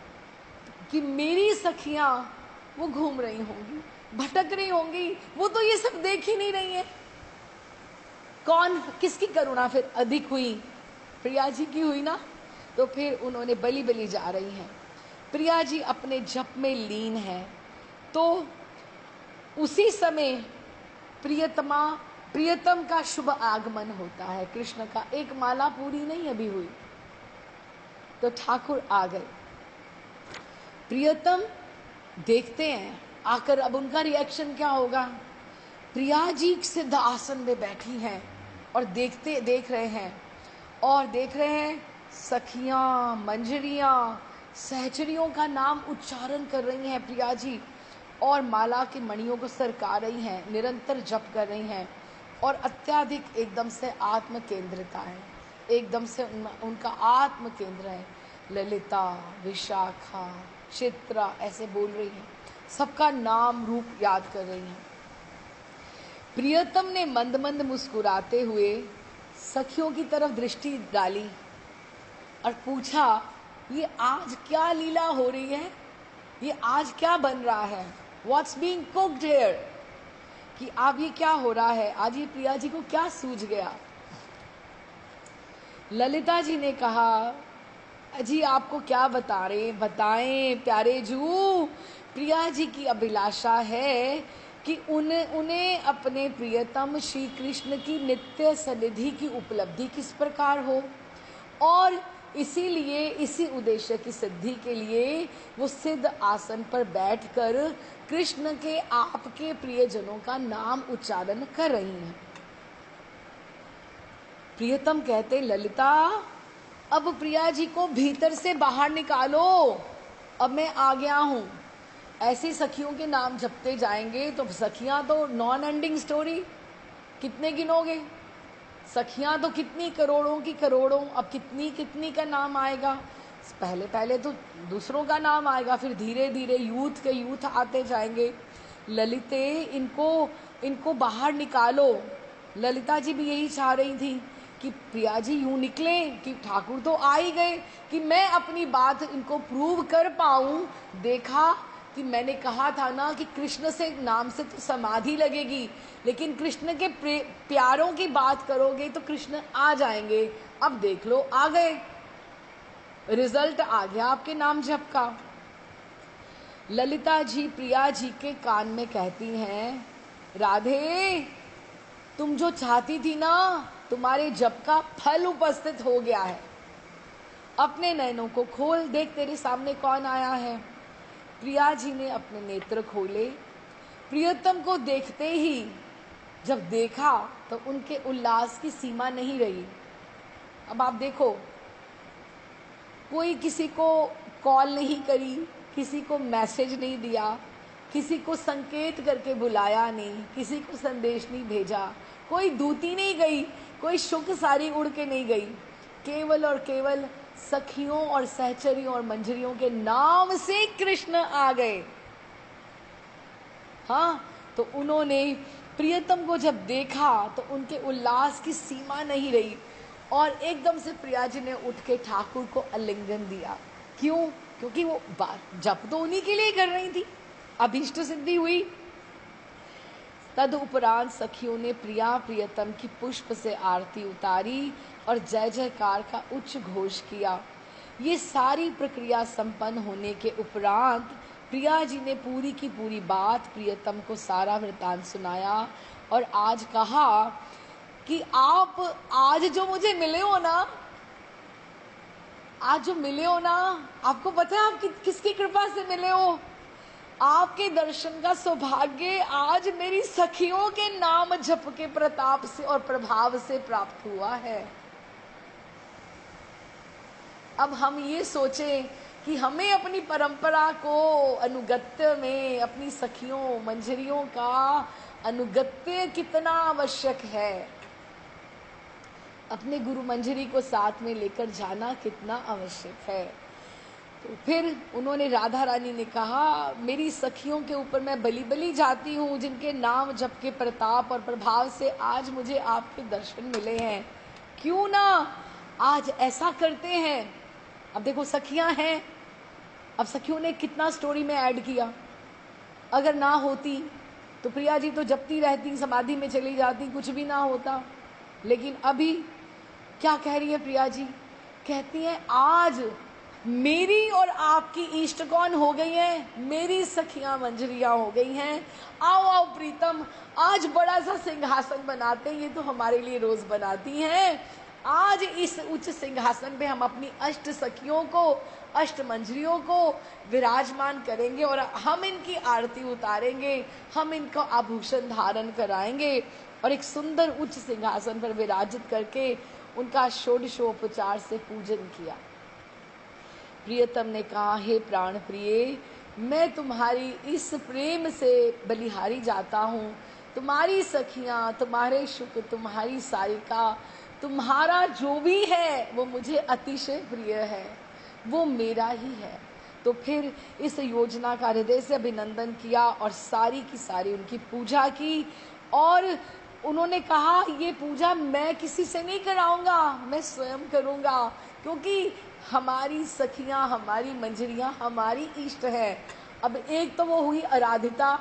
कि मेरी सखियां वो घूम रही होंगी, भटक रही होंगी, वो तो ये सब देख ही नहीं रही है। कौन, किसकी करुणा फिर अधिक हुई? प्रिया जी की हुई ना। तो फिर उन्होंने बली जा रही हैं। प्रिया जी अपने जप में लीन है। तो उसी समय प्रियतम का शुभ आगमन होता है कृष्ण का। एक माला पूरी नहीं अभी हुई तो ठाकुर आ गए। प्रियतम देखते हैं आकर, अब उनका रिएक्शन क्या होगा। प्रिया जी सिद्ध आसन में बैठी हैं और देख रहे हैं सखियां, मंजरियां, सहचरियों का नाम उच्चारण कर रही हैं प्रिया जी, और माला की मणियों को सरका रही हैं, निरंतर जप कर रही हैं, और अत्याधिक एकदम से आत्म केंद्रिता है, एकदम से उनका आत्म केंद्र है। ललिता, विशाखा, चित्रा ऐसे बोल रही हैं, सबका नाम रूप याद कर रही हैं। प्रियतम ने मंद मंद मुस्कुराते हुए सखियों की तरफ दृष्टि डाली और पूछा, ये आज क्या लीला हो रही है, ये आज क्या बन रहा है, What's being cooked here? कि अब ये क्या हो रहा है, आज ये प्रिया जी को क्या सूझ गया। ललिता जी ने कहा, जी आपको क्या बताएं प्यारे जू, प्रिया जी की अभिलाषा है कि उन्हें अपने प्रियतम श्री कृष्ण की नित्य सन्निधि की उपलब्धि किस प्रकार हो, और इसीलिए इसी उद्देश्य की सिद्धि के लिए वो सिद्ध आसन पर बैठकर कृष्ण के आपके प्रियजनों का नाम उच्चारण कर रही हैं। प्रियतम कहते, ललिता अब प्रिया जी को भीतर से बाहर निकालो, अब मैं आ गया हूं। ऐसी सखियों के नाम जपते जाएंगे तो सखियां तो नॉन एंडिंग स्टोरी, कितने गिनोगे, सखियां तो कितनी करोड़ों की करोड़ों, अब कितनी का नाम आएगा। पहले तो दूसरों का नाम आएगा, फिर धीरे धीरे यूथ आते जाएंगे। ललिते इनको बाहर निकालो। ललिता जी भी यही चाह रही थी कि प्रिया जी यूं निकले कि ठाकुर तो आ ही गए, कि मैं अपनी बात इनको प्रूव कर पाऊं। देखा कि मैंने कहा था ना कि कृष्ण से नाम से तो समाधि लगेगी, लेकिन कृष्ण के प्यारों की बात करोगे तो कृष्ण आ जाएंगे। अब देख लो, आ गए, रिजल्ट आ गया आपके नाम जप का। ललिता जी प्रिया जी के कान में कहती हैं, राधे तुम जो चाहती थी ना, तुम्हारे जप का फल उपस्थित हो गया है। अपने नयनों को खोल, देख तेरे सामने कौन आया है। प्रिया जी ने अपने नेत्र खोले। प्रियतम को देखते ही जब देखा तो उनके उल्लास की सीमा नहीं रही। अब आप देखो, कोई किसी को कॉल नहीं करी, किसी को मैसेज नहीं दिया, किसी को संकेत करके बुलाया नहीं, किसी को संदेश नहीं भेजा, कोई दूती नहीं गई, कोई शुक सारी उड़ के नहीं गई, केवल और केवल सखियों और सहचरियों और मंजरियों के नाम से कृष्ण आ गए। हाँ, तो उन्होंने प्रियतम को जब देखा तो उनके उल्लास की सीमा नहीं रही, और एकदम से प्रिया जी ने उठ के ठाकुर को आलिंगन दिया। क्यों? क्योंकि वो बात जप तो उन्हीं के लिए कर रही थी, अभीष्ट सिद्धि हुई। तद उपरांत सखियों ने प्रियतम की पुष्प से आरती उतारी और जय जयकार का उच्च घोष किया। ये सारी प्रक्रिया संपन्न होने के उपरांत प्रिया जी ने पूरी की पूरी बात प्रियतम को सारा वृतांत सुनाया, और आज कहा कि आप आज जो मुझे मिले हो ना, आपको पता है आप किसकी कृपा से मिले हो? आपके दर्शन का सौभाग्य आज मेरी सखियों के नाम जप के प्रताप से और प्रभाव से प्राप्त हुआ है। अब हम ये सोचें कि हमें अपनी परंपरा को अनुगत्य में अपनी सखियों मंजरियों का अनुगत्य कितना आवश्यक है, अपने गुरु मंजरी को साथ में लेकर जाना कितना आवश्यक है। तो फिर उन्होंने, राधा रानी ने कहा, मेरी सखियों के ऊपर मैं बली जाती हूँ, जिनके नाम जप के प्रताप और प्रभाव से आज मुझे आपके दर्शन मिले हैं। क्यों ना आज ऐसा करते हैं। अब देखो सखियां हैं, अब सखियों ने कितना स्टोरी में ऐड किया। अगर ना होती तो प्रिया जी तो जपती रहती, समाधि में चली जाती, कुछ भी ना होता। लेकिन अभी क्या कह रही है प्रिया जी? कहती हैं, आज मेरी और आपकी इष्ट कौन हो गई हैं? मेरी सखियां मंजरियां हो गई हैं। आओ आओ प्रीतम, आज बड़ा सा सिंहासन बनाते हैं, ये तो हमारे लिए रोज बनाती हैं। आज इस उच्च सिंहासन पे हम अपनी अष्ट सखियों को, अष्ट मंजरियों को विराजमान करेंगे और हम इनकी आरती उतारेंगे, हम इनको आभूषण धारण कराएंगे और एक सुंदर उच्च सिंहासन पर विराजित करके उनका षोडशोपचार से पूजन किया। प्रियतम ने कहा, हे प्राण प्रिय, मैं तुम्हारी इस प्रेम से बलिहारी जाता हूँ। तुम्हारी सखियाँ, तुम्हारे शुक, तुम्हारी सारिका, तुम्हारा जो भी है वो मुझे अतिशय प्रिय है, वो मेरा ही है। तो फिर इस योजना का हृदय से अभिनंदन किया और सारी की सारी उनकी पूजा की। और उन्होंने कहा, ये पूजा मैं किसी से नहीं कराऊंगा, मैं स्वयं करूंगा, क्योंकि हमारी सखियां, हमारी मंजरियां हमारी इष्ट है। अब एक तो वो हुई आराधिता,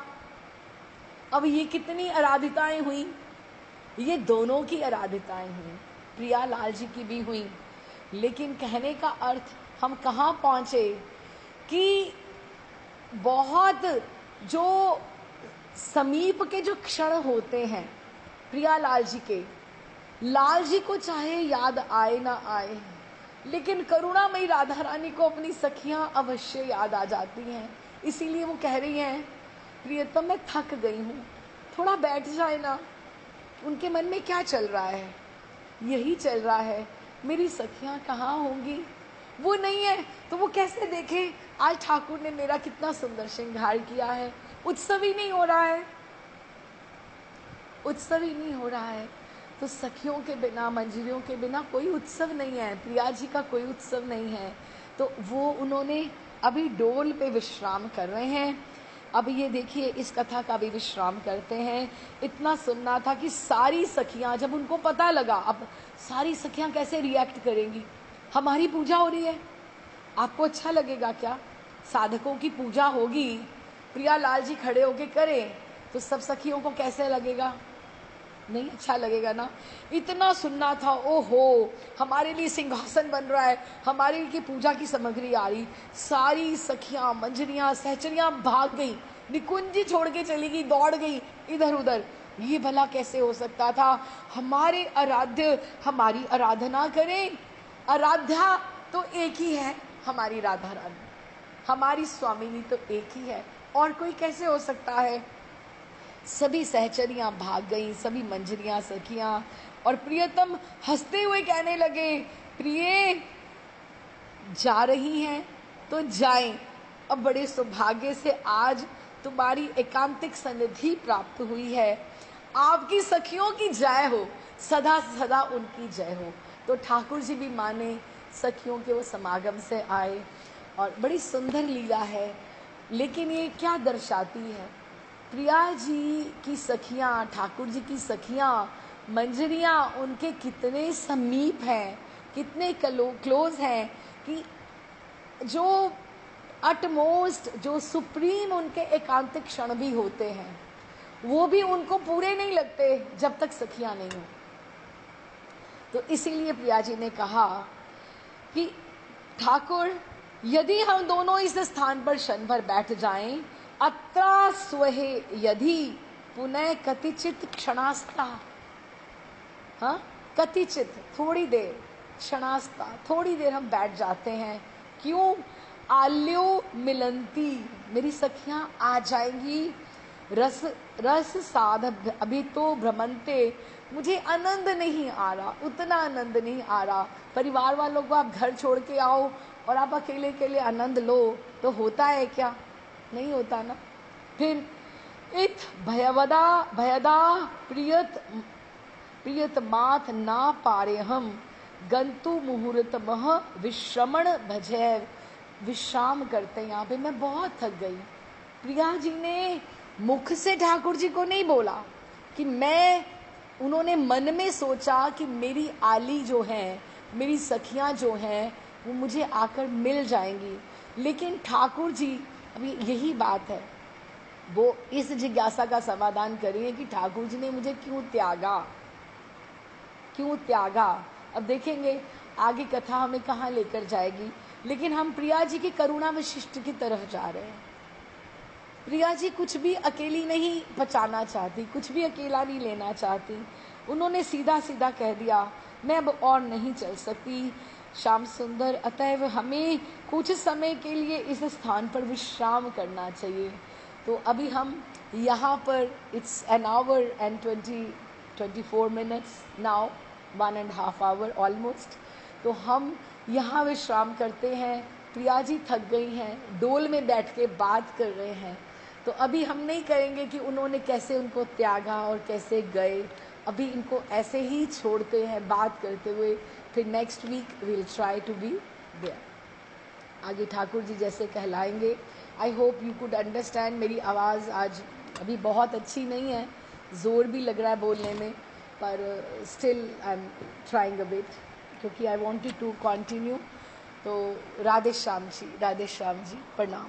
अब ये कितनी आराधिताएं हुई? ये दोनों की आराधिताएं हुई, प्रियालाल जी की भी हुई। लेकिन कहने का अर्थ हम कहाँ पहुंचे कि बहुत जो समीप के जो क्षण होते हैं प्रियालाल जी के, लाल जी को चाहे याद आए ना आए, लेकिन करुणामयी राधा रानी को अपनी सखियां अवश्य याद आ जाती हैं। इसीलिए वो कह रही हैं, प्रियतम मैं थक गई हूँ, थोड़ा बैठ जाए ना। उनके मन में क्या चल रहा है? यही चल रहा है, मेरी सखियां कहाँ होंगी? वो नहीं है तो वो कैसे देखे आज ठाकुर ने मेरा कितना सुंदर श्रृंगार किया है। उत्सव ही नहीं हो रहा है, उत्सव ही नहीं हो रहा है। तो सखियों के बिना, मंजरियों के बिना कोई उत्सव नहीं है, प्रिया जी का कोई उत्सव नहीं है। तो वो उन्होंने अभी डोल पे विश्राम कर रहे हैं। अब ये देखिए, इस कथा का भी विश्राम करते हैं। इतना सुनना था कि सारी सखियां, जब उनको पता लगा, अब सारी सखियां कैसे रिएक्ट करेंगी? हमारी पूजा हो रही है, आपको अच्छा लगेगा क्या? साधकों की पूजा होगी, प्रियालाल जी खड़े होके करें तो सब सखियों को कैसे लगेगा? नहीं अच्छा लगेगा ना। इतना सुनना था, ओहो हमारे लिए सिंहासन बन रहा है, हमारे लिए पूजा की सामग्री आ रही। सारी सखियां, मंजरियां, सहचरियां भाग गई, निकुंजी छोड़ के चली गई, दौड़ गई इधर उधर। ये भला कैसे हो सकता था? हमारे आराध्य हमारी आराधना करें। आराध्या तो एक ही है, हमारी राधा रानी, हमारी स्वामिनी तो एक ही है, और कोई कैसे हो सकता है? सभी सहचरियां भाग गईं, सभी मंजरियां, सखियां। और प्रियतम हंसते हुए कहने लगे, प्रिय जा रही हैं तो जाएं, अब बड़े सौभाग्य से आज तुम्हारी एकांतिक सन्निधि प्राप्त हुई है। आपकी सखियों की जय हो, सदा सदा उनकी जय हो। तो ठाकुर जी भी माने, सखियों के वो समागम से आए और बड़ी सुंदर लीला है। लेकिन ये क्या दर्शाती है? प्रिया जी की सखियां, ठाकुर जी की सखियां, मंजरियां उनके कितने समीप हैं, कितने क्लोज हैं कि जो अटमोस्ट, जो सुप्रीम उनके एकांतिक क्षण भी होते हैं, वो भी उनको पूरे नहीं लगते जब तक सखियां नहीं हो। तो इसीलिए प्रिया जी ने कहा कि ठाकुर, यदि हम दोनों इस स्थान पर क्षण भर बैठ जाएं, अत्रा स्वहे यदि पुनः कतिचित क्षणास्ता, हाँ कतिचित, थोड़ी देर, क्षणास्ता थोड़ी देर हम बैठ जाते हैं। क्यों? आल्यो मिलंती, मेरी सखियां आ जाएंगी। रस रस साध अभी तो भ्रमंते, मुझे आनंद नहीं आ रहा, उतना आनंद नहीं आ रहा। परिवार वालों को आप घर छोड़ के आओ और आप अकेले अकेले आनंद लो तो होता है क्या? नहीं होता ना। फिर इत भयदा प्रियत माथ ना पारे हम, गंतु मुहूर्त मह विश्रमण भजैव। विश्राम करते हैं यहाँ पे, मैं बहुत थक गई। प्रिया जी ने मुख से ठाकुर जी को नहीं बोला कि मैं, उन्होंने मन में सोचा कि मेरी आली जो है, मेरी सखियां जो हैं, वो मुझे आकर मिल जाएंगी। लेकिन ठाकुर जी, अभी यही बात है, वो इस जिज्ञासा का समाधान करिए कि ठाकुर जी ने मुझे क्यों त्यागा, क्यों त्यागा। अब देखेंगे आगे कथा हमें कहाँ लेकर जाएगी। लेकिन हम प्रिया जी की करुणा विशिष्ट की तरफ जा रहे हैं। प्रिया जी कुछ भी अकेली नहीं पचाना चाहती, कुछ भी अकेला नहीं लेना चाहती। उन्होंने सीधा सीधा कह दिया मैं अब और नहीं चल सकती श्याम सुंदर, अतएव हमें कुछ समय के लिए इस स्थान पर विश्राम करना चाहिए। तो अभी हम यहाँ पर it's an hour and 24 minutes now, 1.5 hour almost. तो हम यहाँ विश्राम करते हैं। प्रिया जी थक गई हैं, डोल में बैठ के बात कर रहे हैं। तो अभी हम नहीं कहेंगे कि उन्होंने कैसे उनको त्यागा और कैसे गए। अभी इनको ऐसे ही छोड़ते हैं बात करते हुए, फिर next week will try to be there. आगे ठाकुर जी जैसे कहलाएंगे। I hope you could understand. मेरी आवाज़ आज अभी बहुत अच्छी नहीं है, ज़ोर भी लग रहा है बोलने में, पर still I am trying a bit, क्योंकि आई वॉन्टेड टू कंटिन्यू। तो राधे श्याम जी, राधे श्याम जी, प्रणाम।